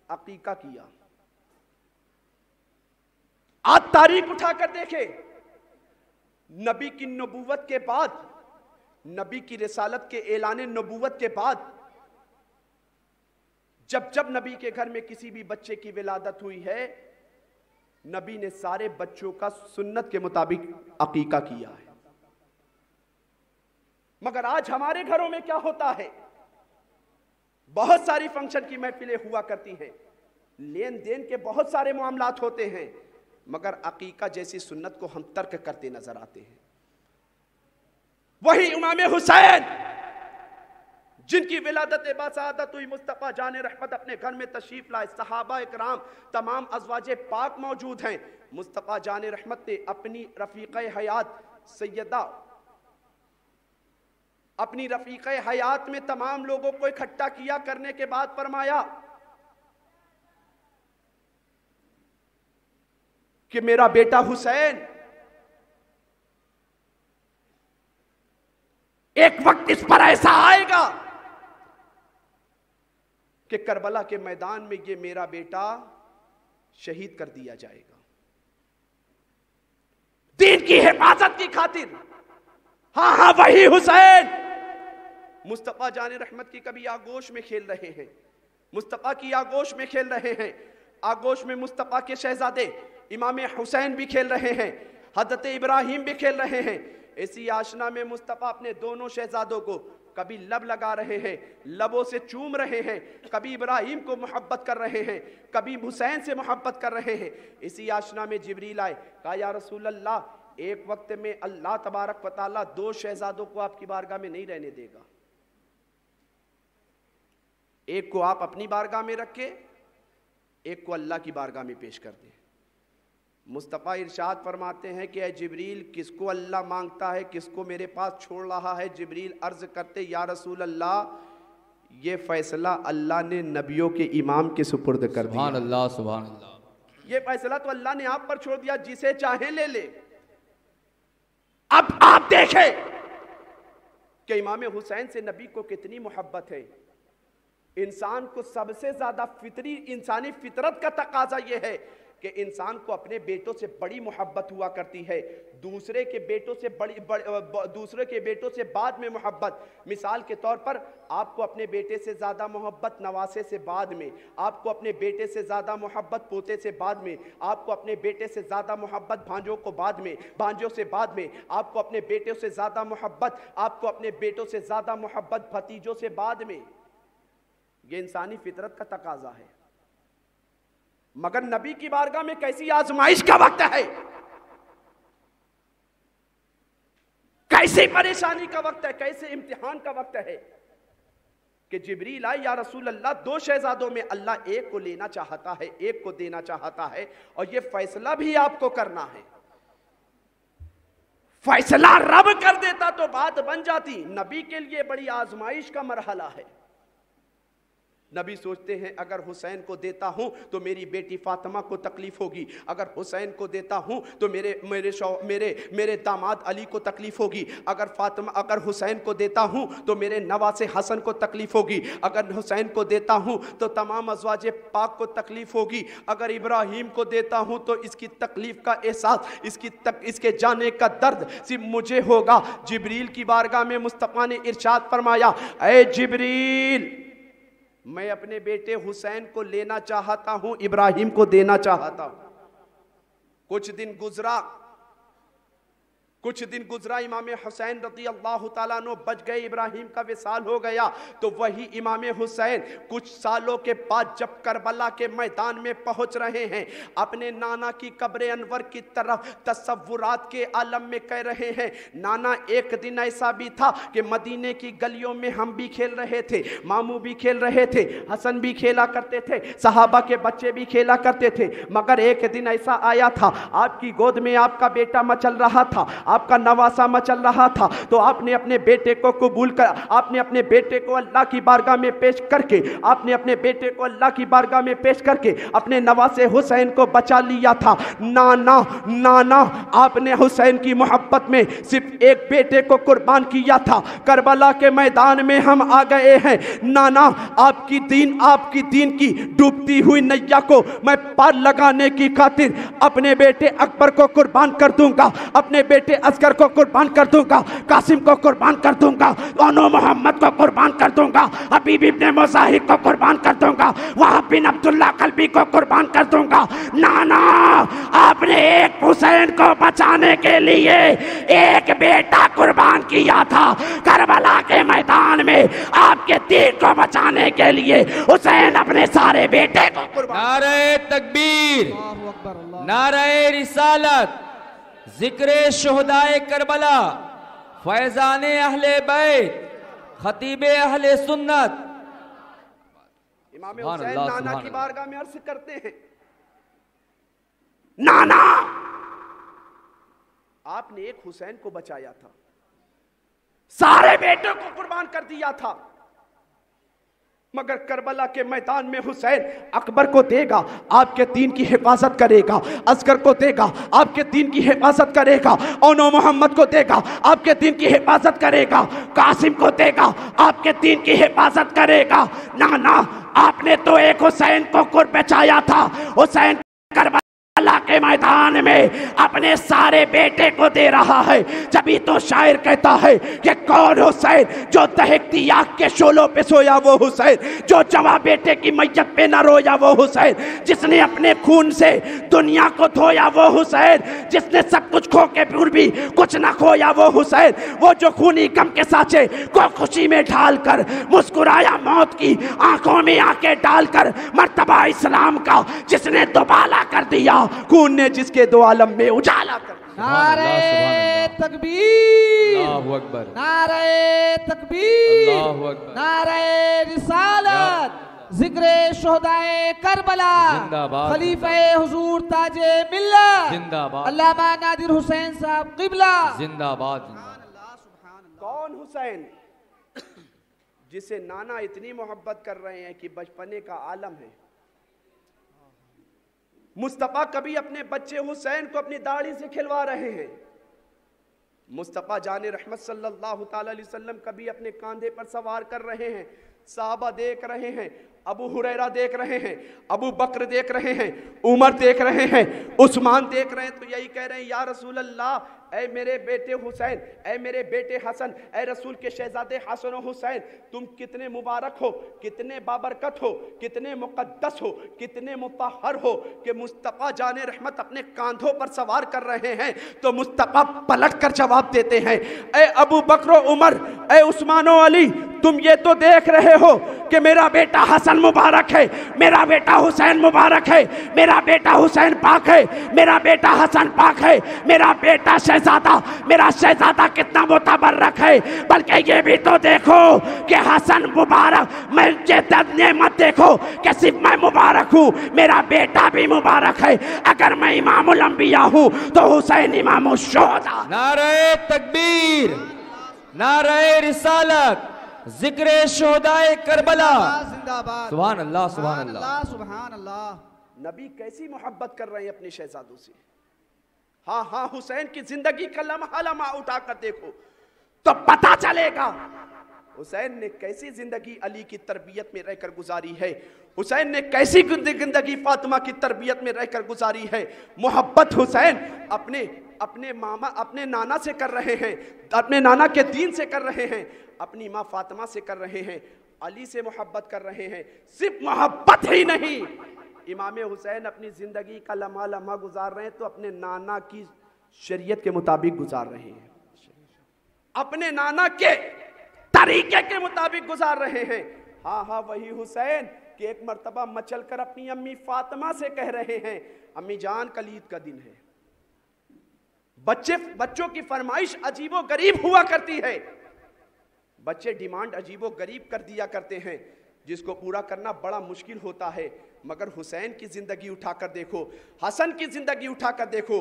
अकीका किया। आज तारीख उठाकर देखे, नबी की नबूवत के बाद, नबी की रिसालत के ऐलान नबूवत के बाद, जब नबी के घर में किसी भी बच्चे की विलादत हुई है, नबी ने सारे बच्चों का सुन्नत के मुताबिक अकीका किया है। मगर आज हमारे घरों में क्या होता है, बहुत सारी फंक्शन की महफिलें हुआ करती हैं, लेन देन के बहुत सारे मामलात होते हैं, मगर अकीका जैसी सुन्नत को हम तर्क करते नजर आते हैं। वही इमाम हुसैन जिनकी विलादत बासादत हुई, मुस्तफा जान रहमत अपने घर में तशरीफ लाए, सहाबा इकराम तमाम अज़वाजे पाक मौजूद हैं। मुस्तफा जान रहमत ने अपनी रफ़ीक़े हयात सैयदा, अपनी रफ़ीक़े हयात में तमाम लोगों को इकट्ठा किया करने के बाद फरमाया कि मेरा बेटा हुसैन, एक वक्त इस पर ऐसा आएगा कि करबला के मैदान में ये मेरा बेटा शहीद कर दिया जाएगा। दीन की हिफाजत की खातिर। हाँ हाँ वही हुसैन। मुस्तफा जाने रहमत की कभी आगोश में खेल रहे हैं, मुस्तफा की आगोश में खेल रहे हैं। आगोश में मुस्तफा के शहजादे इमाम हुसैन भी खेल रहे हैं, हजरत इब्राहिम भी खेल रहे हैं। ऐसी आशना में मुस्तफा अपने दोनों शहजादों को कभी लब लगा रहे हैं, लबों से चूम रहे हैं, कभी इब्राहिम को मोहब्बत कर रहे हैं, कभी हुसैन से मोहब्बत कर रहे हैं। इसी आशना में जिब्रील आए, कहा या रसूल अल्लाह, एक वक्त में अल्लाह तबारक व तआला दो शहजादों को आपकी बारगाह में नहीं रहने देगा। एक को आप अपनी बारगाह में रखे, एक को अल्लाह की बारगाह में पेश कर दें। मुस्तफ़ा इरशाद फरमाते हैं कि ऐ जिब्रील, किसको अल्लाह मांगता है, किसको मेरे पास छोड़ रहा है। जिब्रील अर्ज करते, या रसूल अल्लाह, ये फैसला अल्लाह ने नबियों के इमाम के सुपुर्द कर दिया। सुभान अल्लाह, सुभान अल्लाह। ये फैसला तो अल्लाह ने आप पर छोड़ दिया, जिसे चाहे ले ले। अब आप देखें कि इमाम हुसैन से नबी को कितनी मोहब्बत है। इंसान को सबसे ज्यादा फितरी इंसानी फितरत का तकाजा यह है कि इंसान को अपने बेटों से बड़ी मोहब्बत हुआ करती है, दूसरे के बेटों से दूसरे के बेटों से बाद में मोहब्बत। मिसाल के तौर पर आपको अपने बेटे से ज़्यादा मोहब्बत नवासे से बाद में, आपको अपने बेटे से ज़्यादा मोहब्बत पोते से बाद में, आपको अपने बेटे से ज़्यादा मोहब्बत भांजों को बाद में, भांजों से बाद में, आपको अपने बेटों से ज़्यादा मोहब्बत, आपको अपने बेटों से ज़्यादा मोहब्बत भतीजों से बाद में। ये इंसानी फितरत का तकाजा है। मगर नबी की बारगाह में कैसी आजमाइश का वक्त है, कैसी परेशानी का वक्त है, कैसे इम्तिहान का वक्त है कि जिब्रील आए, या रसूल अल्लाह, दो शहजादों में अल्लाह एक को लेना चाहता है, एक को देना चाहता है, और यह फैसला भी आपको करना है। फैसला रब कर देता तो बात बन जाती। नबी के लिए बड़ी आजमाइश का मरहला है। नबी सोचते हैं अगर हुसैन को देता हूं तो मेरी बेटी फातिमा को तकलीफ होगी, अगर हुसैन को देता हूं तो मेरे दामाद अली को तकलीफ होगी, अगर हुसैन को देता हूं तो मेरे नवासे हसन को तकलीफ होगी, अगर हुसैन को देता हूं तो तमाम अज़वाजे पाक को तकलीफ होगी, अगर इब्राहिम को देता हूं तो इसकी तकलीफ का एहसास, इसके जाने का दर्द सिर्फ मुझे होगा। जिब्रील की बारगाह में मुस्तफ़ा ने इरशाद फरमाया, ऐ जिब्रील, मैं अपने बेटे हुसैन को लेना चाहता हूं, इब्राहिम को देना चाहता हूं। कुछ दिन गुजरा, इमाम हुसैन रज़ी अल्लाह ताला अन्हु बच गए, इब्राहिम का विसाल हो गया। तो वही इमाम हुसैन कुछ सालों के बाद जब करबला के मैदान में पहुंच रहे हैं, अपने नाना की कब्र अनवर की तरफ तसव्वुरात के आलम में कह रहे हैं, नाना एक दिन ऐसा भी था कि मदीने की गलियों में हम भी खेल रहे थे, मामू भी खेल रहे थे, हसन भी खेला करते थे, सहाबा के बच्चे भी खेला करते थे, मगर एक दिन ऐसा आया था, आपकी गोद में आपका बेटा मचल रहा था, आपका नवासा मचल रहा था, तो आपने अपने बेटे को कबूल कर, आपने अपने बेटे को अल्लाह की बारगाह में पेश करके, आपने अपने बेटे को अल्लाह की बारगाह में पेश करके अपने नवासे हुसैन को बचा लिया था। नाना आपने हुसैन की मोहब्बत में सिर्फ एक बेटे को कुर्बान किया था। करबला के मैदान में हम आ गए हैं नाना, आपकी दीन की डूबती हुई नैया को मैं पार लगाने की खातिर अपने बेटे अकबर को कुर्बान कर दूंगा, अपने बेटे असगर को कुर्बान कर दूंगा, कासिम को कुर्बान कर दूंगा, ओनो मोहम्मद को कुर्बान कर दूंगा, हबीब इब्ने मुजाहिद को कुर्बान कर दूंगा, वहाब बिन अब्दुल्ला कल्बी को कुर्बान कर दूंगा। नाना, आपने एक हुसैन को बचाने के लिए एक बेटा कुर्बान किया था। करबला के मैदान में आपके दीन को बचाने के लिए हुसैन अपने सारे बेटे को कुर्बान। नारे तकबीर, नारे रिसालत, जिक्रे शुहदाए करबला, फैजाने अहले बैत, खतीबे अहले सुन्नत। इमाम हुसैन नाना की बारगाह में अर्ज करते हैं, नाना, आपने एक हुसैन को बचाया था, सारे बेटों को कुर्बान कर दिया था, मगर करबला के मैदान में हुसैन अकबर को देगा, आपके दीन की हिफाजत करेगा, असगर को देगा, आपके दीन की हिफाजत करेगा, ओनो मोहम्मद को देगा, आपके दीन की हिफाजत करेगा, कासिम को देगा, आपके दीन की हिफाजत करेगा। नाना, आपने तो एक हुसैन को बचाया था, हुसैन करबला के मैदान में अपने सारे बेटे को दे रहा है। जभी तो शायर कहता है कि कौन हुसैन, जो दहकती आग के शोलों पे सोया वो हुसैन, जो जवा बेटे की मैयत पे न रोया वो हुसैन, जिसने अपने खून से दुनिया को धोया वो हुसैन, जिसने सब कुछ खो के फिर भी कुछ न खोया वो हुसैन, वो जो खूनी गम के साचे को खुशी में ढालकर मुस्कुराया मौत की आंखों में आंखें डालकर, मर्तबा इस्लाम का जिसने दुबाला कर दिया, खून ने जिसके दो आलम में उजाला कर दिया। नारे तकबीर, अल्लाहु अकबर, नारे तकबीर, अल्लाहु अकबर, नारे रिसालत, जिक्रे शोहदाए करबला, जिंदाबाद, खलीफे हुजूर ताजे मिल्लत, जिंदाबाद, अल्लामा नादिर हुसैन साहब किबला, जिंदाबाद। कौन हुसैन? जिसे नाना इतनी मोहब्बत कर रहे हैं कि बचपने का आलम है। मुस्तफा कभी अपने बच्चे हुसैन को अपनी दाढ़ी से खिलवा रहे हैं। मुस्तफा जाने रहमत सल्लल्लाहु ताला अलैहि वसल्लम कभी अपने कंधे पर सवार कर रहे हैं। साहबा देख रहे हैं, अबू हुरैरा देख रहे हैं, अबू बकर देख रहे हैं, उमर देख रहे हैं, उस्मान देख रहे हैं, तो यही कह रहे हैं या रसूल अल्लाह, ऐ मेरे बेटे हुसैन, ऐ मेरे बेटे हसन, ऐ रसूल के शहजादे हसन और हुसैन, तुम कितने मुबारक हो, कितने बाबरकत हो, कितने मुकद्दस हो, कितने मुतहहर हो कि मुस्तफ़ा जाने रहमत अपने कांधों पर सवार कर रहे हैं। तो मुस्तफ़ा पलट कर जवाब देते हैं, ऐ अबू बकर उमर, ऐ उस्मान और अली, तुम ये तो देख रहे हो कि मेरा बेटा हसन मुबारक है, मेरा बेटा हुसैन मुबारक है, मेरा बेटा हुसैन पाक है, मेरा बेटा हसन पाक है, मेरा बेटा शहजादा, मेरा शहजादा कितना मुतबर्रक है। बल्कि ये भी तो देखो कि हसन मुबारक, मैं ये मत देखो कि सिर्फ मैं मुबारक हूँ, मेरा बेटा भी मुबारक है। अगर मैं इमामुल अंबिया हूँ तो हुसैन इमामुल शुहदा। नारे तकबीर, नारे रिसालत, जिक्रे शोहदाए करबला, जिंदाबाद, सुभान अल्लाह, सुभान अल्लाह, सुभान अल्लाह। नबी कैसी मोहब्बत कर रहे हैं अपने शहजादों से। हाँ हाँ, हुसैन की जिंदगी का लम्हा लम्हा उठाकर देखो तो पता चलेगा हुसैन ने कैसी जिंदगी अली की तरबियत में रहकर गुजारी है, हुसैन ने कैसी जिंदगी फातिमा की तरबियत में रहकर गुजारी है। मोहब्बत हुसैन अपने मामा, अपने नाना से कर रहे हैं, अपने नाना के दीन से कर रहे हैं, अपनी माँ फातिमा से कर रहे हैं, अली से मोहब्बत कर रहे हैं। सिर्फ मोहब्बत ही नहीं, इमाम हुसैन अपनी जिंदगी का लम्हा लम्हा गुजार रहे हैं तो अपने नाना की शरीयत के मुताबिक गुजार रहे हैं, अपने नाना के तरीके के मुताबिक गुजार रहे हैं। हाँ हाँ, वही हुसैन कि एक मर्तबा मचल कर अपनी अम्मी फातिमा से कह रहे हैं, अम्मी जान कल ईद का दिन है। बच्चों की फरमाइश अजीबो गरीब हुआ करती है, बच्चे डिमांड अजीबो गरीब कर दिया करते हैं जिसको पूरा करना बड़ा मुश्किल होता है। मगर हुसैन की जिंदगी उठाकर देखो, हसन की जिंदगी उठाकर देखो,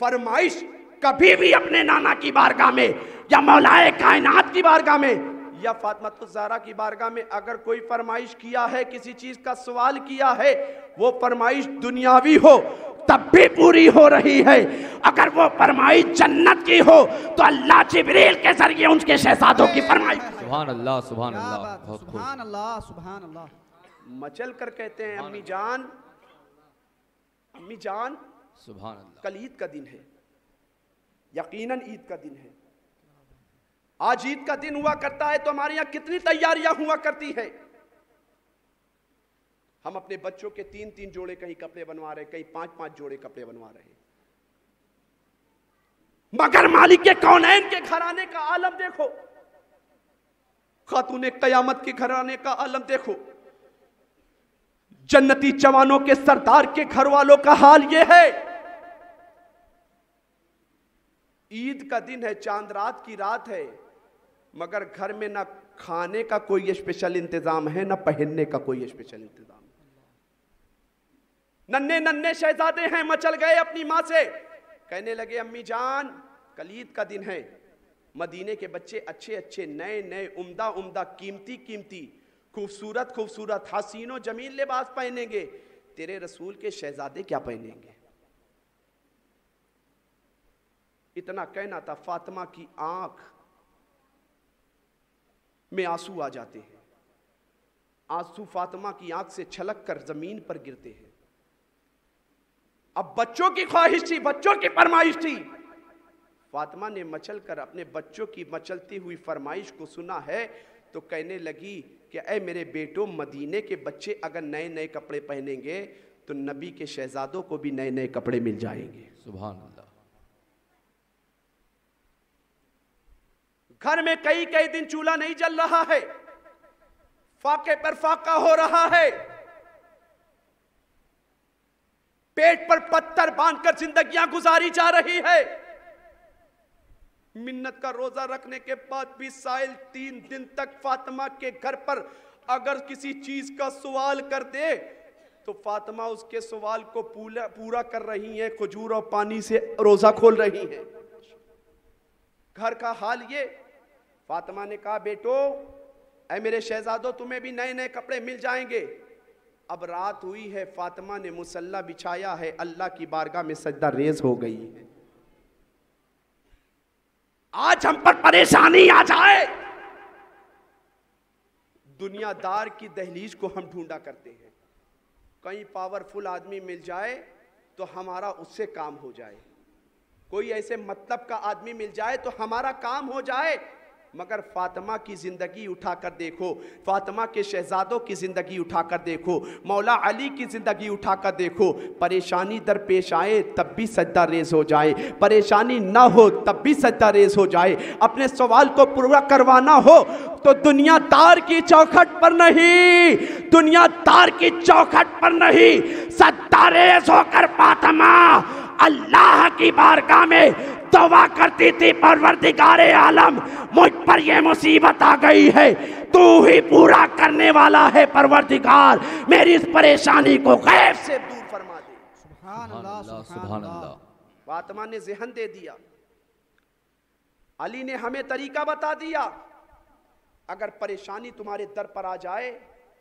फरमाइश कभी भी अपने नाना की बारगाह में या मौलाए कायनात की बारगाह में या फातिमा ज़हरा की बारगाह में अगर कोई फरमाइश किया है, किसी चीज का सवाल किया है, वो फरमाइश दुनियावी हो तब भी पूरी हो रही है। अगर वो फरमाइश जन्नत की हो तो अल्लाह जिब्रील के जरिए उनके शहजादों की फरमाइश। सुभान अल्लाह, सुभान अल्लाह, सुभान अल्लाह, सुभान अल्लाह। मचल कर कहते हैं, अम्मी जान, अम्मी जान, सुभान अल्लाह, कल ईद का दिन है, यकीनन ईद का दिन है। आज ईद का दिन हुआ करता है तो हमारे यहाँ कितनी तैयारियां हुआ करती है। हम अपने बच्चों के 3-3 जोड़े कहीं कपड़े बनवा रहे, कहीं 5-5 जोड़े कपड़े बनवा रहे हैं। मगर मालिक के कौनैन के घराने का आलम देखो, खातूने कयामत के घराने का आलम देखो, जन्नती जवानों के सरदार के घर वालों का हाल यह है। ईद का दिन है, चांद रात की रात है, मगर घर में ना खाने का कोई स्पेशल इंतजाम है, ना पहनने का कोई स्पेशल इंतजाम है। नन्हे नन्हे शहजादे हैं, मचल गए अपनी माँ से, कहने लगे अम्मी जान कल ईद का दिन है, मदीने के बच्चे अच्छे अच्छे नए नए उम्दा उम्दा कीमती कीमती खूबसूरत खूबसूरत हसीनो जमील लिबास पहनेंगे, तेरे रसूल के शहजादे क्या पहनेंगे। इतना कहना था, फातिमा की आंख में आंसू आ जाते हैं, आंसू फातिमा की आंख से छलक कर जमीन पर गिरते हैं। अब बच्चों की ख्वाहिश थी, बच्चों की फरमाइश थी। फातिमा ने मचल कर अपने बच्चों की मचलती हुई फरमाइश को सुना है तो कहने लगी कि ऐ मेरे बेटों, मदीने के बच्चे अगर नए नए कपड़े पहनेंगे तो नबी के शहजादों को भी नए नए कपड़े मिल जाएंगे। सुभान अल्लाह। घर में कई कई दिन चूल्हा नहीं जल रहा है, फाके पर फाका हो रहा है, पेट पर पत्थर बांधकर जिंदगियां गुजारी जा रही है। मिन्नत का रोजा रखने के बाद भी साहिल 3 दिन तक फातिमा के घर पर अगर किसी चीज का सवाल कर दे तो फातिमा उसके सवाल को पूरा कर रही है, खजूर और पानी से रोजा खोल रही है। घर का हाल ये। फातिमा ने कहा, बेटो ऐ मेरे शहजादों, तुम्हें भी नए नए कपड़े मिल जाएंगे। अब रात हुई है, फातिमा ने मुसल्ला बिछाया है, अल्लाह की बारगाह में सजदा रेज हो गई है। आज हम पर परेशानी आ जाए, दुनियादार की दहलीज को हम ढूंढा करते हैं। कहीं पावरफुल आदमी मिल जाए तो हमारा उससे काम हो जाए, कोई ऐसे मतलब का आदमी मिल जाए तो हमारा काम हो जाए। मगर फातिमा की जिंदगी उठाकर देखो, फातिमा के शहजादों की जिंदगी उठाकर देखो, मौला अली की जिंदगी उठाकर देखो। परेशानी दरपेश आए तब भी सजदा रेज हो जाए, परेशानी ना हो तब भी सजदा रेज हो जाए। अपने सवाल को पूरा करवाना हो तो दुनियादार की चौखट पर नहीं, दुनियादार की चौखट पर नहीं, सजदा रेज होकर फातिमा अल्लाह की बारगाह में तौबा करती थी, परवरदिगारे आलम मुझ पर यह मुसीबत आ गई है, तू ही पूरा करने वाला है परवरदिगार, मेरी इस परेशानी को गैब से दूर फरमा दे। सुभान अल्लाह, सुभान अल्लाह। फातिमा ने ज़हन दे दिया, अली ने हमें तरीका बता दिया। अगर परेशानी तुम्हारे दर पर आ जाए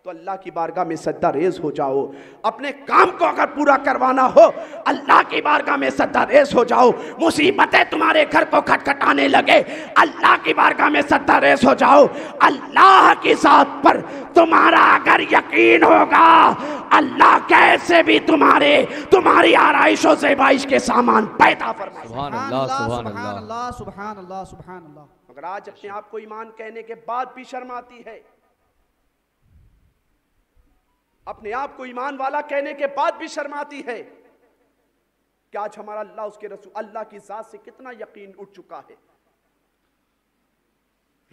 तो अल्लाह की बारगाह में सजदा रेज हो जाओ। अपने काम को अगर पूरा करवाना हो अल्लाह की बारगाह में सजदा रेज हो जाओ। मुसीबतें तुम्हारे घर को खटखटाने लगे, अल्लाह की बारगाह में सजदा रेज हो जाओ। अल्लाह की ज़ात पर तुम्हारा अगर यकीन होगा, अल्लाह कैसे भी तुम्हारी आराइशों से बाइश के सामान पैदा फरमाए। सुभान अल्लाह, सुभान सुभान अल्लाह। अल्लाह, सुभान अल्लाह, सुभान अल्लाह। मगर आज अपने आप को ईमान कहने के बाद भी शर्म आती है, अपने आप को ईमान वाला कहने के बाद भी शर्माती है कि आज हमारा अल्लाह, उसके रसूल, अल्लाह की जात से कितना यकीन उठ चुका है।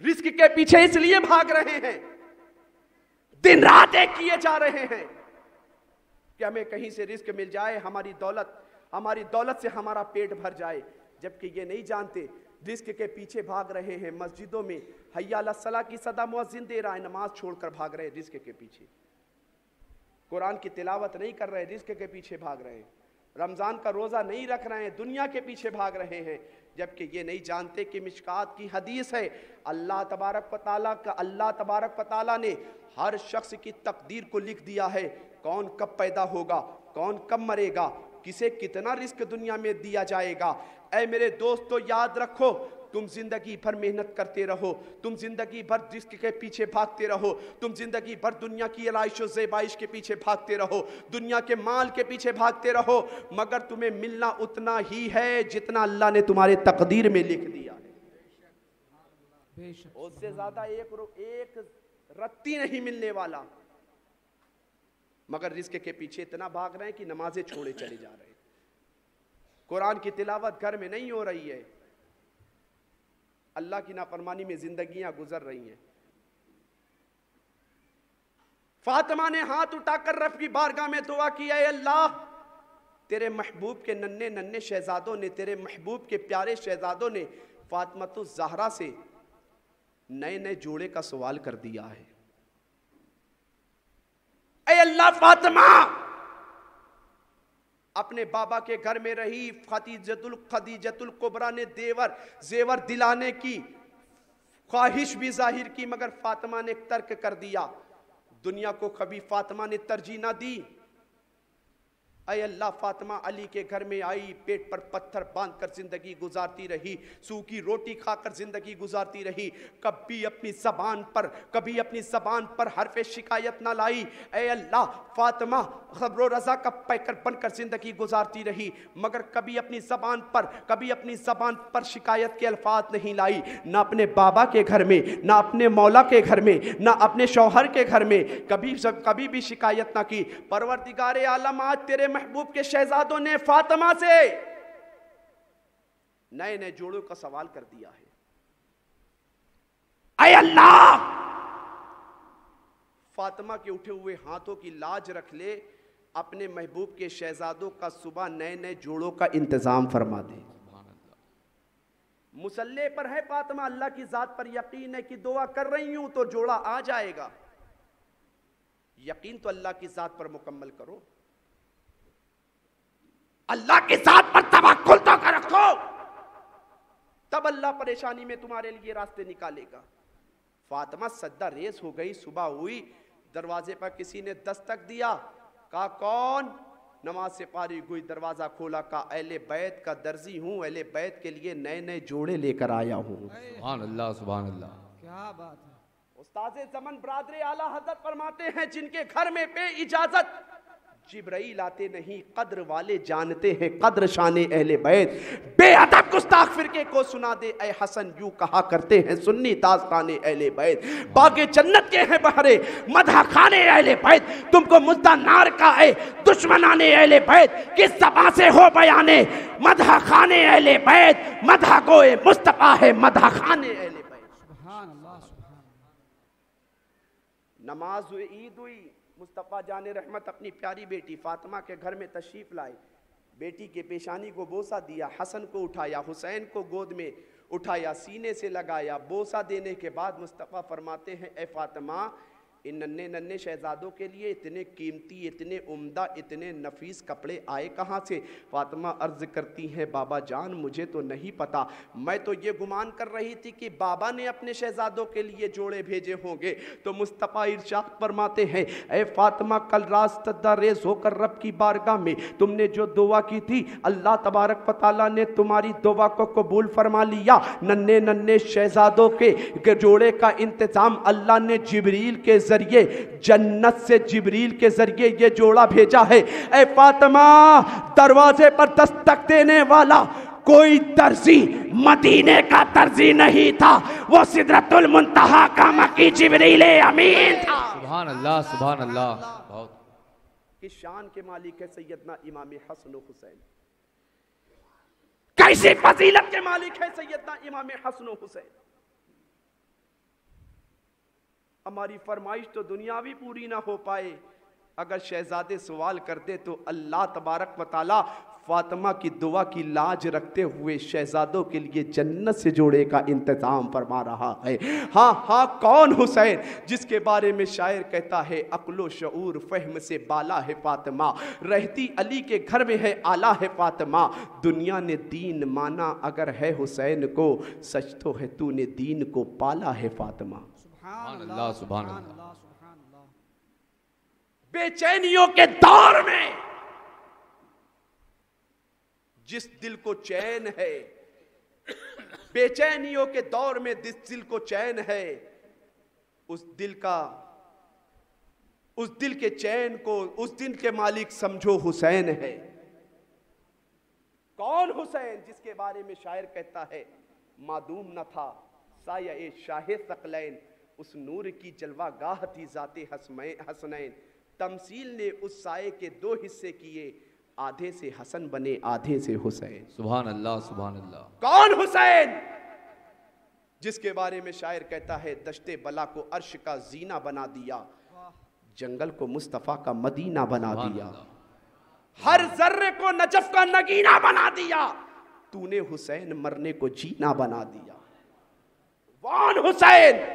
रिस्क के पीछे इसलिए भाग रहे हैं, दिन रात एक किए जा रहे हैं कि हमें कहीं से रिस्क मिल जाए, हमारी दौलत से हमारा पेट भर जाए, जबकि ये नहीं जानते रिस्क के पीछे भाग रहे हैं। मस्जिदों में हय्या अला सलाह की सदा मुअज्जिन दे रहा है, नमाज छोड़कर भाग रहे हैं रिस्क के पीछे। कुरान की तिलावत नहीं कर रहे, रिस्क के पीछे भाग रहे हैं। रमज़ान का रोज़ा नहीं रख रहे हैं, दुनिया के पीछे भाग रहे हैं, जबकि ये नहीं जानते कि मिशकात की हदीस है, अल्लाह तबारक व तआला ने हर शख्स की तकदीर को लिख दिया है, कौन कब पैदा होगा, कौन कब मरेगा, किसे कितना रिस्क दुनिया में दिया जाएगा। ऐ मेरे दोस्तों, याद रखो, तुम जिंदगी भर मेहनत करते रहो, तुम जिंदगी भर रिस्क के पीछे भागते रहो, तुम जिंदगी भर दुनिया की आराइश और ज़ेबाइश के पीछे भागते रहो, दुनिया के माल के पीछे भागते रहो, मगर तुम्हें मिलना उतना ही है जितना अल्लाह ने तुम्हारे तकदीर में लिख दिया है। उससे ज्यादा एक रत्ती नहीं मिलने वाला, मगर रिस्क के पीछे इतना भाग रहे हैं कि नमाजें छोड़े चले जा रहे हैं, कुरान की तिलावत घर में नहीं हो रही है, अल्लाह की नाफरमानी में जिंदगियां गुजर रही हैं। फातिमा ने हाथ उठाकर रब की बारगाह में दुआ की, ऐ अल्लाह, तेरे महबूब के नन्हे नन्हे शहजादों ने, तेरे महबूब के प्यारे शहजादों ने फातिमा ज़हरा से नए नए जोड़े का सवाल कर दिया है। ऐ अल्लाह, फातिमा अपने बाबा के घर में रही, खदीजतुल कुबरा ने जेवर दिलाने की ख्वाहिश भी जाहिर की, मगर फातिमा ने तर्क कर दिया। दुनिया को कभी फातिमा ने तरजीह ना दी। ऐ अल्लाह, फातिमा अली के घर में आई, पेट पर पत्थर बांधकर जिंदगी गुजारती रही, सूखी रोटी खाकर जिंदगी गुजारती रही, कभी अपनी जबान पर हरफ शिकायत ना लाई। ऐ अल्लाह, फातिमा खबरो रजा का पैकर बनकर जिंदगी गुजारती रही, मगर कभी अपनी जबान पर शिकायत के अल्फाज नहीं लाई, ना अपने बाबा के घर में, ना अपने मौला के घर में, ना अपने शौहर के घर में कभी भी शिकायत ना की। परवरदिगारे आलम, आज तेरे महबूब के शहजादों ने फातिमा से नए नए जोड़ों का सवाल कर दिया है। ऐ अल्लाह, फातिमा के उठे हुए हाथों की लाज रख ले, अपने महबूब के शहजादों का सुबह नए नए जोड़ों का इंतजाम फरमा दे। मुसल्ले पर है फातिमा, अल्लाह की जात पर यकीन है कि दुआ कर रही हूं तो जोड़ा आ जाएगा। यकीन तो अल्लाह की जात पर मुकम्मल करो, अल्लाह की जात पर तवक्कुल तो कर रखो, तब अल्लाह परेशानी में तुम्हारे लिए रास्ते निकालेगा। फातिमा सज्दा रेस हो गई, सुबह हुई, दरवाजे पर किसी ने दस्तक दिया, कहा कौन? नमाज से फारिग हुई, दरवाजा खोला, कहा अहले बैत का दर्जी हूं, अहले बैत के लिए नए नए जोड़े लेकर आया हूं। सुभान अल्लाह, सुभान अल्लाह, क्या बात है। उस्ताज़े ज़मन बरादरे आला हज़रत फरमाते हैं, जिनके घर में बे इजाजत जिब्राइल आते नहीं, कद्र वाले जानते हैं कद्र शाने अहले बैत। बेअदब गुस्ताख फिरके को सुना दे ऐ हसन, यूं कहा करते हैं सुन्नी दास्ताने अहले बैत। बागे जन्नत के हैं बहरे मदह खाने अहले बैत, तुमको मुद्दा नार का है दुश्मनाने अहले बैत। किस ज़बान से हो बयाने मदह खाने अहले बैत, मदह गोए मुस्तफा है मदह खाने अहले बैत। सुभान अल्लाह, सुभान अल्लाह। नमाज हुई, ईद हुई, मुस्तफ़ा जाने रहमत अपनी प्यारी बेटी फातिमा के घर में तशरीफ़ लाए, बेटी के पेशानी को बोसा दिया, हसन को उठाया, हुसैन को गोद में उठाया, सीने से लगाया, बोसा देने के बाद मुस्तफ़ा फरमाते हैं ए फातिमा, इन नन्हे नन्हे शहजादों के लिए इतने कीमती, इतने उम्दा, इतने नफीस कपड़े आए कहाँ से? फातिमा अर्ज़ करती हैं बाबा जान मुझे तो नहीं पता, मैं तो ये गुमान कर रही थी कि बाबा ने अपने शहजादों के लिए जोड़े भेजे होंगे। तो मुस्तफ़ा इरशाद फरमाते हैं ए फातिमा, कल रात सज्दा रेज़ होकर रब की बारगाह में तुमने जो दुआ की थी, अल्लाह तबारक व तआला ने तुम्हारी दुआ को कबूल फरमा लिया। नन्हे नन्हे शहजादों के जोड़े का इंतज़ाम अल्लाह ने जिब्रील के जरिए, जन्नत से जिब्रील के जरिए ये जोड़ा भेजा है। ए फातिमा, दरवाजे पर दस्तक देने वाला कोई दर्जी मदीने का दर्जी नहीं था, वो सिदरतुल मुंतहा का मकी जिब्रील अमीन था। सुभान अल्लाह, सुभान अल्लाह। बहुत की शान के मालिक है सैयदना इमाम हसन व हुसैन, कैसी फजीलत के मालिक है सैयदना इमाम हसन व हुसैन। हमारी फरमाइश तो दुनियावी पूरी ना हो पाए, अगर शहजादे सवाल करते तो अल्लाह तबारक व तआला फातिमा की दुआ की लाज रखते हुए शहजादों के लिए जन्नत से जोड़े का इंतजाम फरमा रहा है। हाँ हाँ, कौन हुसैन जिसके बारे में शायर कहता है अक्लो शऊर फहम से बाला है फातिमा, रहती अली के घर में है आला है फातिमा। दुनिया ने दीन माना अगर है हुसैन को, सच तो है तूने दीन को पाला है फातिमा। सुभान अल्लाह, सुभान अल्लाह। बेचैनियों के दौर में जिस दिल को चैन है, बेचैनियों के दौर में जिस दिल को चैन है, उस दिल के चैन को, उस दिल के मालिक समझो हुसैन है। कौन हुसैन जिसके बारे में शायर कहता है मादूम न था साया ए शाहे सकलैन, उस नूर की जलवा गाह थी जाते हसनैन। तमसील ने उस साये के दो हिस्से किए, आधे से हसन बने आधे से हुसैन। सुभान अल्लाह, सुभान अल्लाह। कौन हुसैन जिसके बारे में शायर कहता है दश्ते बला को अर्श का जीना बना दिया, जंगल को मुस्तफ़ा का मदीना बना दिया, हर जर्रे को नजफ का नगीना बना दिया, तूने हुसैन मरने को जीना बना दिया। कौन हुसैन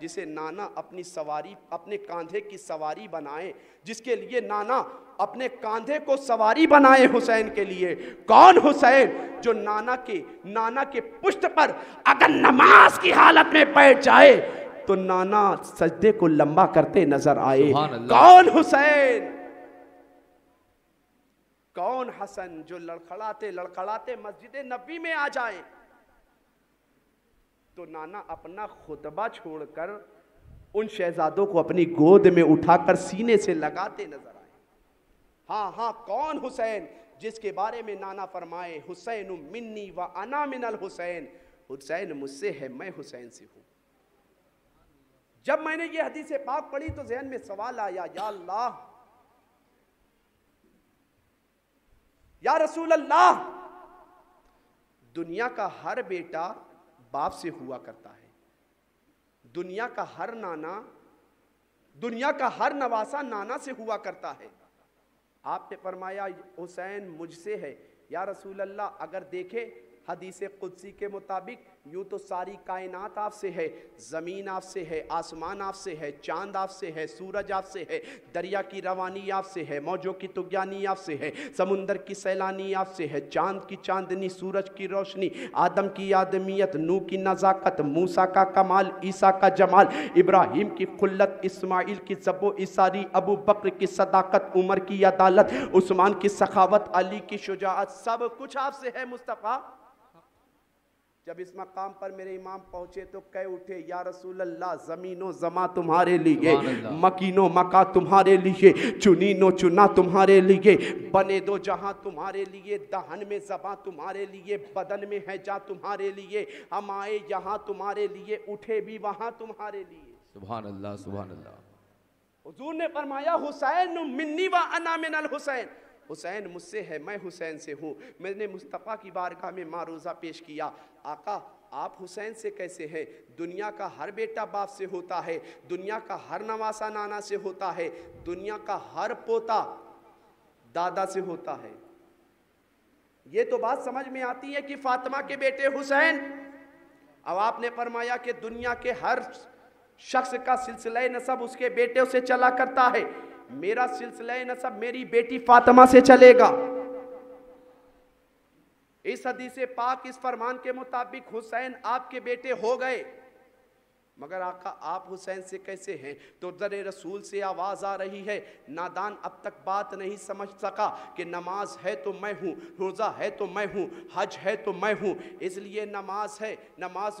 जिसे नाना अपनी सवारी, अपने कांधे की सवारी बनाए, जिसके लिए नाना अपने कांधे को सवारी बनाए हुसैन के लिए। कौन हुसैन जो नाना के पुष्ट पर अगर नमाज की हालत में बैठ जाए तो नाना सजदे को लंबा करते नजर आए। कौन हुसैन, कौन हसन जो लड़खड़ाते लड़खड़ाते मस्जिद नबी में आ जाए तो नाना अपना खुतबा छोड़कर उन शहजादों को अपनी गोद में उठाकर सीने से लगाते नजर आए। हाँ हाँ, कौन हुसैन जिसके बारे में नाना फरमाए हुसैन मिन्नी व अना मिनल हुसैन, हुसैन मुझसे है, मैं हुसैन से हूं। जब मैंने ये हदीस पाक पढ़ी तो ज़हन में सवाल आया, या अल्लाह, या रसूल अल्लाह, दुनिया का हर बेटा बाप से हुआ करता है, दुनिया का हर नाना, दुनिया का हर नवासा नाना से हुआ करता है। आपने फरमाया हुसैन मुझसे है। या रसूल अल्लाह, अगर देखे हदीस कुदसी के मुताबिक यूँ तो सारी कायनात आपसे है, ज़मीन आपसे है, आसमान आपसे है, चांद आपसे है, सूरज आपसे है, दरिया की रवानी आपसे है, मौजों की तुगयानी आपसे है, समुंदर की सैलानी आपसे है, चांद की चांदनी, सूरज की रोशनी, आदम की आदमियत, नूह की नज़ाकत, मूसा का कमाल, ईसा का जमाल, इब्राहिम की खुल्लत, इस्माइल की ज़बो इसारी, अबू बकर की सदाकत, उमर की अदालत, उस्मान की सखावत, अली की शुजाअत, सब कुछ आपसे है मुस्तफ़ा। जब इस मकाम पर मेरे इमाम पहुंचे तो कह उठे, या रसूल अल्लाह, ज़मीनो ज़मा तुम्हारे लिए, मकीनो मका तुम्हारे लिए, चुनीनो चुना तुम्हारे लिए, बने दो जहां तुम्हारे लिए, दहन में ज़बां तुम्हारे लिए, बदन में है जा तुम्हारे लिए, हम आए यहाँ तुम्हारे लिए, उठे भी वहां तुम्हारे लिए। सुभान अल्लाह, सुभान अल्लाह। हुजूर ने फरमाया हुसैन मिन्नी व अना मिनल हुसैन, हुसैन मुझसे है, मैं हुसैन से हूँ। मैंने मुस्तफ़ा की बारगाह में मारूज़ा पेश किया, आका आप हुसैन से कैसे हैं? दुनिया का हर बेटा बाप से होता है, दुनिया का हर नवासा नाना से होता है, दुनिया का हर पोता दादा से होता है। ये तो बात समझ में आती है कि फातिमा के बेटे हुसैन। अब आपने फरमाया कि दुनिया के हर शख्स का सिलसिला नसब उसके बेटे से चला करता है, मेरा सिलसिला नसब मेरी बेटी फातिमा से चलेगा। इस हदीस पाक, इस फरमान के मुताबिक हुसैन आपके बेटे हो गए, मगर आका आप हुसैन से कैसे हैं? तो दरे रसूल से आवाज़ आ रही है, नादान अब तक बात नहीं समझ सका कि नमाज है तो मैं हूँ, रोज़ा है तो मैं हूँ, हज है तो मैं हूँ, इसलिए नमाज है, नमाज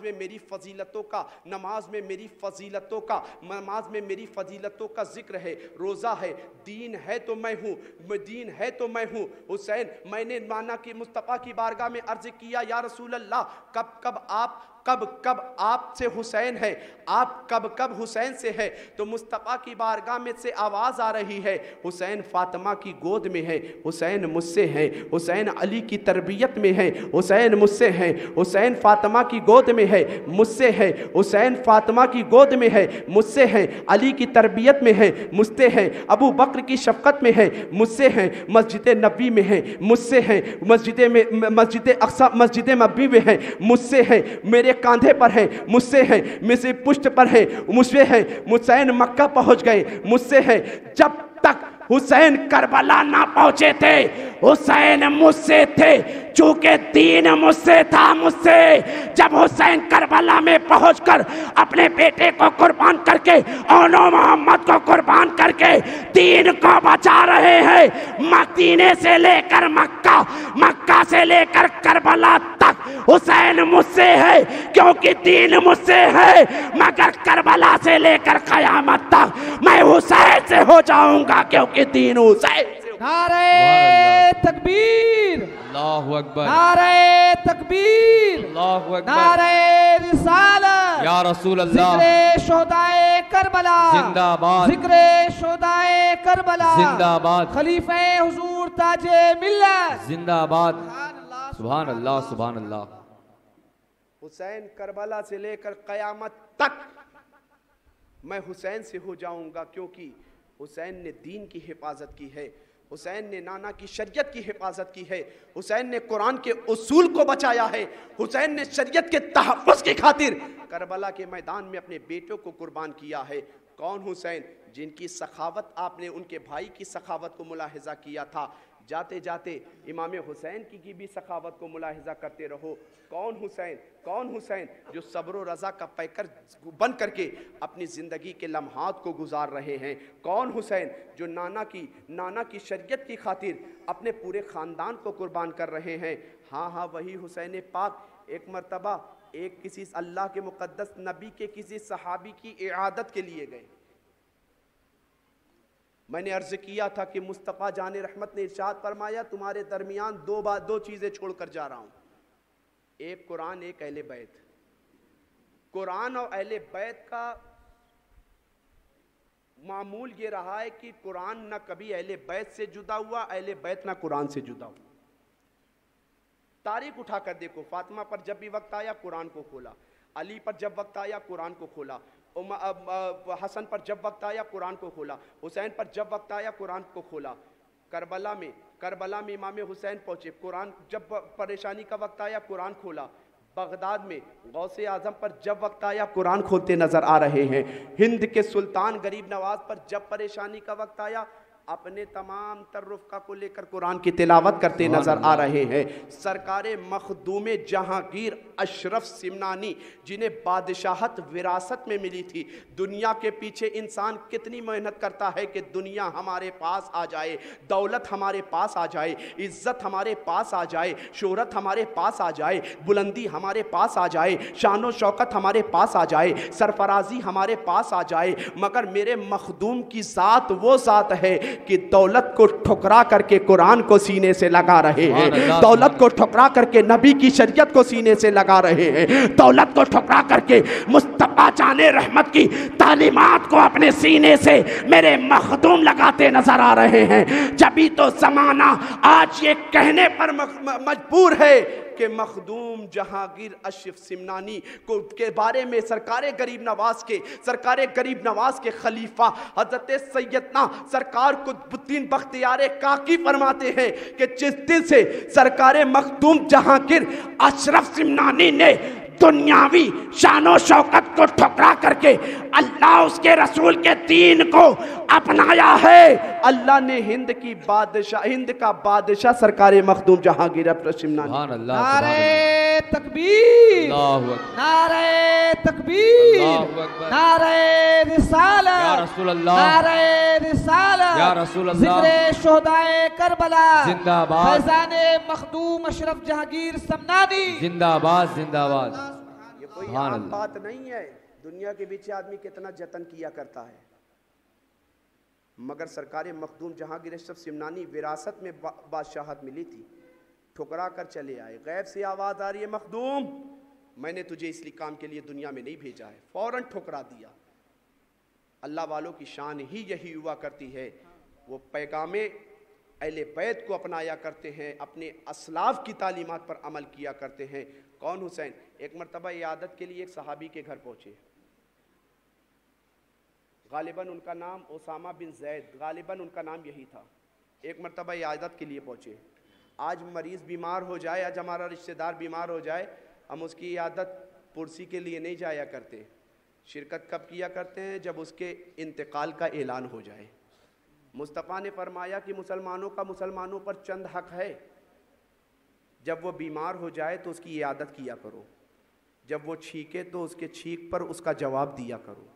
में मेरी फ़जीलतों का, नमाज में मेरी फ़जीलतों का, नमाज में मेरी फ़जीलतों का ज़िक्र है, रोज़ा है, दीन है तो मैं हूँ, दीन है तो मैं हूँ। हुसैन, मैंने माना कि मुस्तफ़ा की बारगाह में अर्ज़ किया, या रसूल अल्लाह, कब आपसे हुसैन है, आप कब हुसैन से है? तो मुस्तफ़ा की बारगाह में से आवाज़ आ रही है, हुसैन फातिमा की गोद में है, हुसैन मुझसे है, हुसैन अली की तरबियत में है, हुसैन मुझसे है, हुसैन फातिमा की गोद में है, मुझसे है, हुसैन फातिमा की गोद में है, मुझसे है, अली की तरबियत में है, मुझसे है, अबू बकर की शफ़क़त में है, मुझसे है, मस्जिद नबी में है, मुझसे है, मस्जिद अक्सा, मस्जिद नबी में है, मुझसे है, मेरे कांधे पर है, मुझसे है, मेरे पुष्ट पर है, मुझसे है। हुसैन मक्का पहुंच गए, मुझसे है। जब तक हुसैन करबला ना पहुंचे थे, हुसैन मुझसे थे, चूंकि दीन मुझसे था, मुझसे। जब हुसैन करबला में पहुंचकर अपने बेटे को कुर्बान करके, औनो मोहम्मद को कुर्बान करके दीन को बचा रहे हैं, मदीने से लेकर मक्का, मक्का से लेकर करबला तक हुसैन मुझसे है, क्योंकि दीन मुझसे है। मगर करबला से लेकर क़यामत तक मैं हुसैन से हो जाऊंगा, क्योंकि दीन हुसैन से। नारे तकबीर, अल्लाहु अकबर, नारे तकबीर, अल्लाहु अकबर, नारे रिसालत, या रसूल अल्लाह, ज़िक्रे शुहदाए करबला जिंदाबाद, ज़िक्रे शुहदाए करबला जिंदाबाद, खलीफे हुजूर ताजे मिल्लत जिंदाबाद। सुभान अल्लाह, सुभान अल्लाह। हुसैन करबला से लेकर क़यामत तक मैं हुसैन से हो जाऊंगा, क्योंकि हुसैन ने दीन की हिफाजत की है, हुसैन ने नाना की शरीयत की हिफाजत की है, हुसैन ने कुरान के उसूल को बचाया है, हुसैन ने शरीयत के तहफ़्फ़ुज़ की खातिर करबला के मैदान में अपने बेटों को कुर्बान किया है। कौन हुसैन? जिनकी सखावत आपने उनके भाई की सखावत को मुलाहिज़ा किया था। जाते जाते इमाम हुसैन की भी सखावत को मुलाहिज़ा करते रहो। कौन हुसैन? कौन हुसैन? जो सब्र व रज़ा का पैकर बन करके अपनी ज़िंदगी के लम्हात को गुजार रहे हैं। कौन हुसैन? जो नाना की शरीयत की खातिर अपने पूरे ख़ानदान को कुर्बान कर रहे हैं। हाँ हाँ, वही हुसैन पाक एक मरतबा एक किसी अल्लाह के मुक़द्दस नबी के किसी सहाबी की इआदत के लिए गए। मैंने अर्ज किया था कि मुस्तफ़ा जान रहमत ने इरशाद फरमाया, तुम्हारे दरमियान दो चीज़ें छोड़कर जा रहा हूँ, एक कुरान, एक अहले बैत। कुरान और अहले बैत का मामूल ये रहा है कि कुरान ना कभी अहले बैत से जुदा हुआ, अहले बैत ना कुरान से जुदा हुआ। तारीख उठाकर देखो, फातिमा पर जब भी वक्त आया कुरान को खोला, अली पर जब वक्त आया कुरान को खोला, हसन पर जब वक्त आया कुरान को खोला, हुसैन पर जब वक्त आया कुरान को खोला। करबला में इमाम हुसैन पहुंचे, कुरान जब परेशानी का वक्त आया कुरान खोला। बगदाद में गौसे आजम पर जब वक्त आया कुरान खोलते नजर आ रहे हैं। हिंद के सुल्तान गरीब नवाज पर जब परेशानी का वक्त आया अपने तमाम तर्रुफ़ा को लेकर कुरान की तिलावत करते नजर आ रहे हैं। सरकारे मखदूम जहांगीर अशरफ सिमनानी, जिन्हें बादशाहत विरासत में मिली थी, दुनिया के पीछे इंसान कितनी मेहनत करता है कि दुनिया हमारे पास आ जाए, दौलत हमारे पास आ जाए, इज्जत हमारे पास आ जाए, शोहरत हमारे पास आ जाए, बुलंदी हमारे पास आ जाए, शानो शौकत हमारे पास आ जाए, सरफराजी हमारे पास आ जाए। मगर मेरे मखदूम की ज़ात वो ज़ात है कि दौलत को ठुकरा करके कुरान को सीने से लगा रहे हैं, दौलत को ठुकरा करके नबी की शरीयत को सीने से लगा रहे हैं, दौलत को ठुकरा करके मुस्तफा जाने रहमत की तालीमात को अपने सीने से मेरे मखदूम लगाते नजर आ रहे हैं। जभी तो जमाना आज ये कहने पर मजबूर है कि मखदूम जहांगीर अशरफ सिमनानी को के बारे में सरकारे गरीब नवाज के खलीफा हजरत सैयदना सरकार कुतुबुद्दीन बख्तियार काकी फरमाते हैं कि जिस दिन से सरकारे मखदूम जहांगीर अशरफ सिमनानी ने दुनियावी शानो शौकत को ठुकरा करके अल्लाह उसके रसूल के दीन को अपनाया है, अल्लाह ने हिंद का बादशाह सरकारे मखदूम जहांगीर अशरफ सिमनानी, नारे तकबीर, नारे तकबीर, नारे रिसालत, या रसूल अल्लाह, नारे रिसालत, या रसूल अल्लाह, जिक्रे शोहदाए करबला जिंदाबाद, फैजाने मखदूम अशरफ जहांगीर समनानी जिंदाबाद जिंदाबाद। ये कोई आम बात नहीं है। दुनिया के पीछे आदमी कितना जतन किया करता है, मगर सरकारे मखदूम जहांगीर अशरफ सिमनानी विरासत में बादशाहत मिली थी, ठुकरा कर चले आए। गैब से आवाज़ आ रही है, मखदूम मैंने तुझे इसलिए काम के लिए दुनिया में नहीं भेजा है, फौरन ठुकरा दिया। अल्लाह वालों की शान ही यही हुआ करती है, वो पैगामे अहले बैत को अपनाया करते हैं, अपने असलाफ की तालीमात पर अमल किया करते हैं। कौन? हुसैन। एक मरतबा इयादत के लिए एक सहाबी के घर पहुँचे, गालिबन उनका नाम ओसामा बिन जैद, गालिबन उनका नाम यही था। एक मरतबा इयादत के लिए पहुँचे। आज मरीज़ बीमार हो जाए, आज हमारा रिश्तेदार बीमार हो जाए, हम उसकी इयादत पुरसी के लिए नहीं जाया करते। शिरकत कब किया करते हैं? जब उसके इंतकाल का ऐलान हो जाए। मुस्तफ़ा ने फरमाया कि मुसलमानों का मुसलमानों पर चंद हक है, जब वो बीमार हो जाए तो उसकी इयादत किया करो, जब वो छीके तो उसके छीक पर उसका जवाब दिया करो,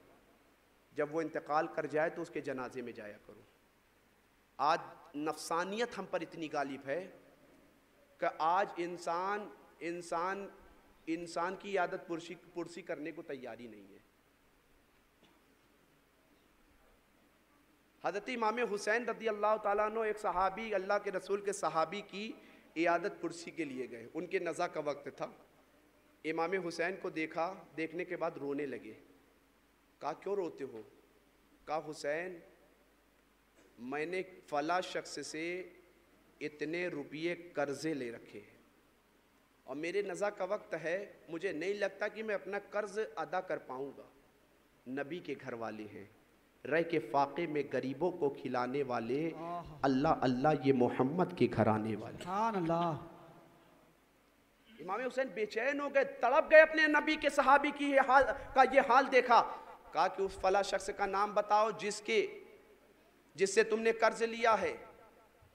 जब वो इंतकाल कर जाए तो उसके जनाजे में जाया करो। आज नफसानियत हम पर इतनी गालिब है कि आज इंसान की आदत पुरसी करने को तैयारी नहीं है। हज़रत इमाम हुसैन रज़ी अल्लाह ताला अन्हु एक सहाबी, अल्लाह के रसूल के सहाबी की इयादत पुरसी के लिए गए। उनके नज़ा का वक्त था। इमाम हुसैन को देखा, देखने के बाद रोने लगे। कहा क्यों रोते हो? कहा हुसैन मैंने फला शख्स से इतने रुपये कर्ज़े ले रखे हैं और मेरे नज़ा का वक्त है, मुझे नहीं लगता कि मैं अपना कर्ज़ अदा कर पाऊँगा। नबी के घर वाले हैं, रह के फाके में गरीबों को खिलाने वाले, अल्लाह अल्लाह ये मोहम्मद के घर आने वाले। इमाम हुसैन बेचैन हो गए, तड़प गए अपने नबी के सहाबी की ये हाल देखा। कहा कि उस फला शख्स का नाम बताओ जिससे तुमने कर्ज लिया है।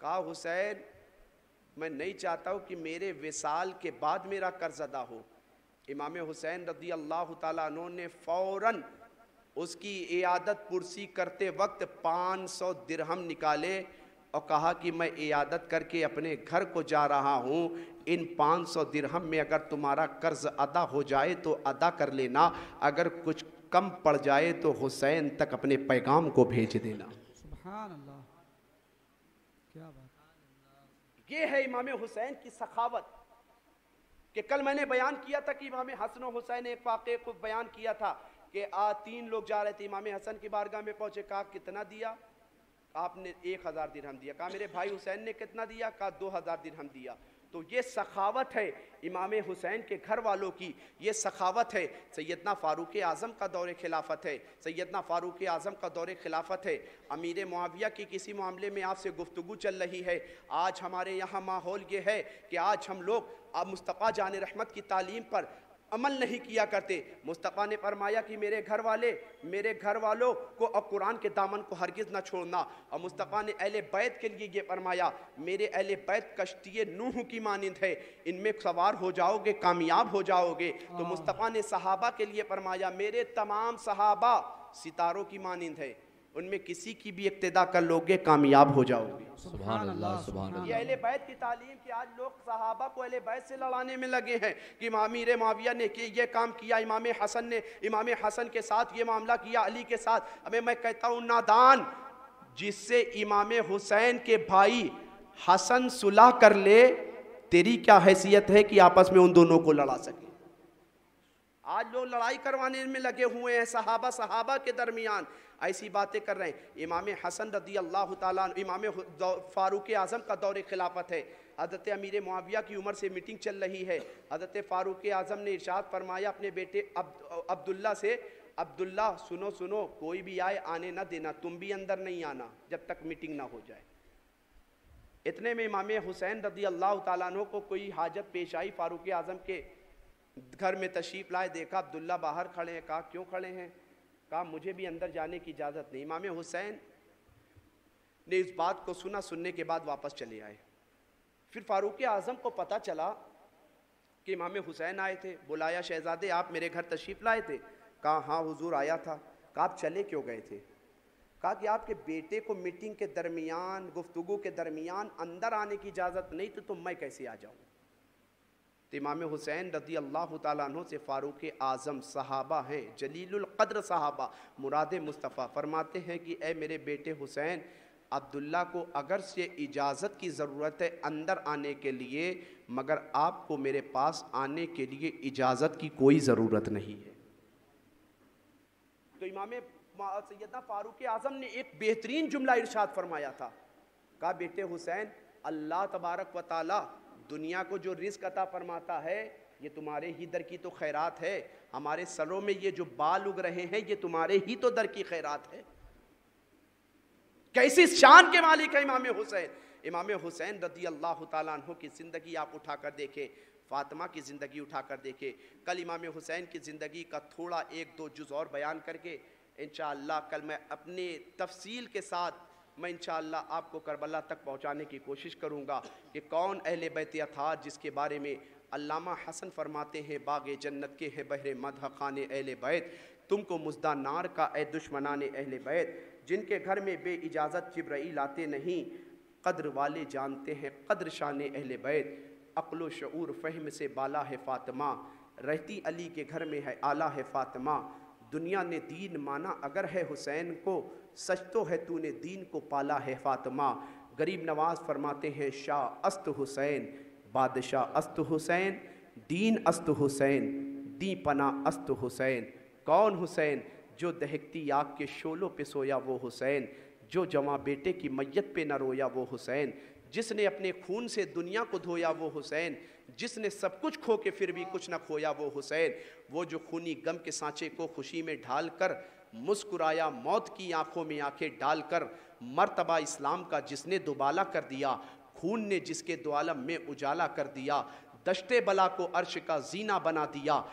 कहा हुसैन मैं नहीं चाहता हूँ कि मेरे विसाल के बाद मेरा कर्ज अदा हो। इमाम हुसैन रज़ी अल्लाह ताला अन्हु ने फ़ौरन उसकी इयादत पुरसी करते वक्त 500 दिरहम निकाले और कहा कि मैं इयादत करके अपने घर को जा रहा हूँ, इन 500 दिरहम में अगर तुम्हारा कर्ज अदा हो जाए तो अदा कर लेना, अगर कुछ कम पड़ जाए तो हुसैन तक अपने पैगाम को भेज देना। सुभान अल्लाह, क्या बात। ये है इमाम हुसैन की सखावत। कि कल मैंने बयान किया था कि इमाम हसन और हुसैन एक वाक़े को बयान किया था कि 3 लोग जा रहे थे, इमाम हसन की बारगाह में पहुंचे, कहा कितना दिया? आपने 1000 दिरहम दिया। कहा मेरे भाई हुसैन ने कितना दिया? कहा 2000 दिरहम दिया। तो ये सखावत है इमाम हुसैन के घर वालों की, ये सखावत है। सैयदना फ़ारूक आज़म का दौरे खिलाफत है, सैयदना फ़ारूक आज़म का दौरे खिलाफत है। अमीर मुआविया की किसी मामले में आपसे गुफ्तगू चल रही है। आज हमारे यहाँ माहौल ये है कि आज हम लोग अब मुस्तफ़ा जान रहमत की तालीम पर अमल नहीं किया करते। मुस्तफ़ा ने फरमाया कि मेरे घर वालों को अब कुरान के दामन को हरगिज़ ना छोड़ना। और मुस्तफ़ा ने अहले बैत के लिए ये फरमाया, मेरे अहले बैत कश्ती नूह की मानिंद है, इनमें सवार हो जाओगे कामयाब हो जाओगे। तो मुस्तफ़ा ने सहाबा के लिए फरमाया, मेरे तमाम सहाबा सितारों की मानिंद है, उनमें किसी की भी इक्तिदा कर लोगे कामयाब हो जाओगे। सुभान अल्लाह, सुभान अल्लाह। ये अहले बैत की तालीम कि आज लोग सहाबा को अहले बैत से लड़ाने में लगे हैं कि अमीर मुआविया ने ये काम किया, इमाम हसन ने इमाम हसन के साथ ये मामला किया, अली के साथ। अबे मैं कहता हूँ नादान, जिससे इमाम हुसैन के भाई हसन सुलह कर ले, तेरी क्या हैसियत है कि आपस में उन दोनों को लड़ा सके? आज लोग लड़ाई करवाने में लगे हुए हैं, सहाबा के दरमियान ऐसी बातें कर रहे हैं। इमाम हसन रदी अल्लाह ताला, इमाम फ़ारूक आज़म का दौरे खिलाफत है। हज़रत अमीर मुआविया की उम्र से मीटिंग चल रही है। हज़रत फ़ारूक आज़म ने इरशाद फरमाया अपने बेटे अब्दुल्ला से, अब्दुल्ला सुनो, कोई भी आए आने ना देना, तुम भी अंदर नहीं आना जब तक मीटिंग ना हो जाए। इतने में इमाम हुसैन रदी अल्लाह ताला अन्हु को कोई हाजत पेश आई, फ़ारूक आज़म के घर में तशरीफ़ लाए, देखा अब्दुल्ला बाहर खड़े हैं। कहा क्यों खड़े हैं? कहा मुझे भी अंदर जाने की इजाज़त नहीं। इमाम हुसैन ने इस बात को सुनने के बाद वापस चले आए। फिर फ़ारूक आज़म को पता चला कि इमाम हुसैन आए थे। बुलाया, शहज़ादे आप मेरे घर तशरीफ़ लाए थे? कहा हाँ हुजूर आया था। कहा आप चले क्यों गए थे? कहा कि आपके बेटे को मीटिंग के दरमियान, गुफ्तगू के दरमियान अंदर आने की इजाज़त नहीं तो मैं कैसे आ जाऊँ? तो इमाम हुसैन रज़ी अल्लाह ताला अन्हु से फ़ारूक आज़म सहाबा हैं, जलीलुल क़द्र सहाबा, मुराद मुस्तफ़ा, फरमाते हैं कि ए मेरे बेटे हुसैन, अब्दुल्ला को अगर से इजाज़त की ज़रूरत है अंदर आने के लिए, मगर आपको मेरे पास आने के लिए इजाज़त की कोई ज़रूरत नहीं है। तो इमाम सैयदना फ़ारूक आज़म ने एक बेहतरीन जुमला इरशाद फरमाया था। कहा बेटे हुसैन, अल्लाह तबारक व तआला दुनिया को जो रिज़्क़ अता फरमाता है, ये तुम्हारे ही दर की तो खैरात है। हमारे सरों में ये जो बाल उग रहे हैं, ये तुम्हारे ही तो दर की खैरात है। कैसी शान के मालिक है इमाम हुसैन। इमाम हुसैन रज़ी अल्लाह ताला अन्हु की ज़िंदगी आप उठाकर देखें, फ़ातिमा की ज़िंदगी उठाकर देखें। कल इमाम हुसैन की ज़िंदगी का थोड़ा 1-2 जुज़ और बयान करके इंशाअल्लाह कल मैं अपने तफसील के साथ मैं इंशाअल्लाह आपको करबला तक पहुँचाने की कोशिश करूँगा कि कौन अहले बैत अतार, जिसके बारे में अल्लामा हसन फरमाते हैं बाग़े जन्नत के हैं बहरे मदह खाने अहले बैत, तुमको मुज़दा नार का ए दुश्मनाने अहले बैत, जिनके घर में बे इजाज़त जिब्राईल आते नहीं, क़द्र वाले जानते हैं क़द्र शाने अहले बैत, अक़्ल व शऊर फ़हम से बाला है फ़ातिमा, रहती अली के घर में है आला है फ़ातिमा, दुनिया ने दीन माना अगर है हुसैन को, सच तो है तूने दीन को पाला है फ़ातिमा। गरीब नवाज फरमाते हैं शाह अस्त हुसैन, बादशाह अस्त हुसैन, दीन अस्त हुसैन, दी पना अस्त हुसैन। कौन हुसैन? जो दहकती आग के शोलों पे सोया वो हुसैन, जो जवां बेटे की मैयत पे न रोया वो हुसैन, जिसने अपने खून से दुनिया को धोया वो हुसैन, जिसने सब कुछ खो के फिर भी कुछ न खोया वो हुसैन, वो जो खूनी गम के सांचे को खुशी में ढाल कर मुस्कुराया मौत की आंखों में आंखें डालकर, मर्तबा इस्लाम का जिसने दुबाला कर दिया, खून ने जिसके दो आलम में उजाला कर दिया, दश्ते बला को अर्श का जीना बना दिया,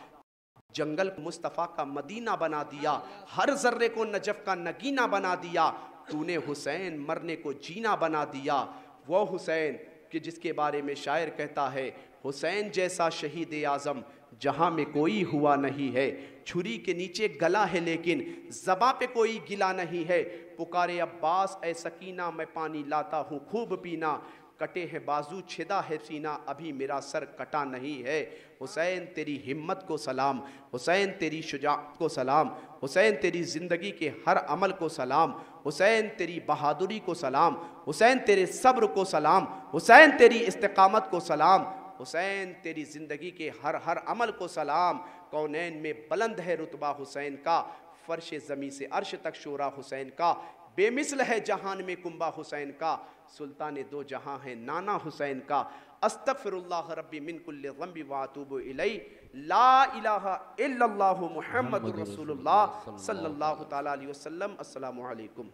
जंगल को मुस्तफ़ा का मदीना बना दिया, हर जर्रे को नजफ का नगीना बना दिया, तूने हुसैन मरने को जीना बना दिया। वो हुसैन कि जिसके बारे में शायर कहता है, हुसैन जैसा शहीद आज़म जहाँ में कोई हुआ नहीं है, छुरी के नीचे गला है लेकिन ज़बा पे कोई गिला नहीं है, पुकारे अब्बास ए सकीना मैं पानी लाता हूँ खूब पीना, कटे हैं बाजू, छिदा है सीना, अभी मेरा सर कटा नहीं है। हुसैन तेरी हिम्मत को सलाम, हुसैन तेरी शुजाअत को सलाम, हुसैन तेरी ज़िंदगी के हर अमल को सलाम, हुसैन तेरी बहादुरी को सलाम, हुसैन तेरे सब्र को सलाम, हुसैन तेरी इस्तिकामत को सलाम, हुसैन तेरी ज़िंदगी के हर अमल को सलाम। कौनैन में बुलंद है रुतबा हुसैन का, फर्श ज़मी से अर्श तक शोरा हुसैन का, बेमिसल है जहान में कुंबा हुसैन का, सुल्तान दो जहां है नाना हुसैन का। अस्तगफिरुल्लाह रब्बी मिन कुल्लि ज़ंबि व अतूबु इलैहि, ला इलाहा इल्लल्लाहु मुहम्मदुर रसूलुल्लाह सल्लल्लाहु तआला अलैहि वसल्लम। अस्सलामु अलैकुम।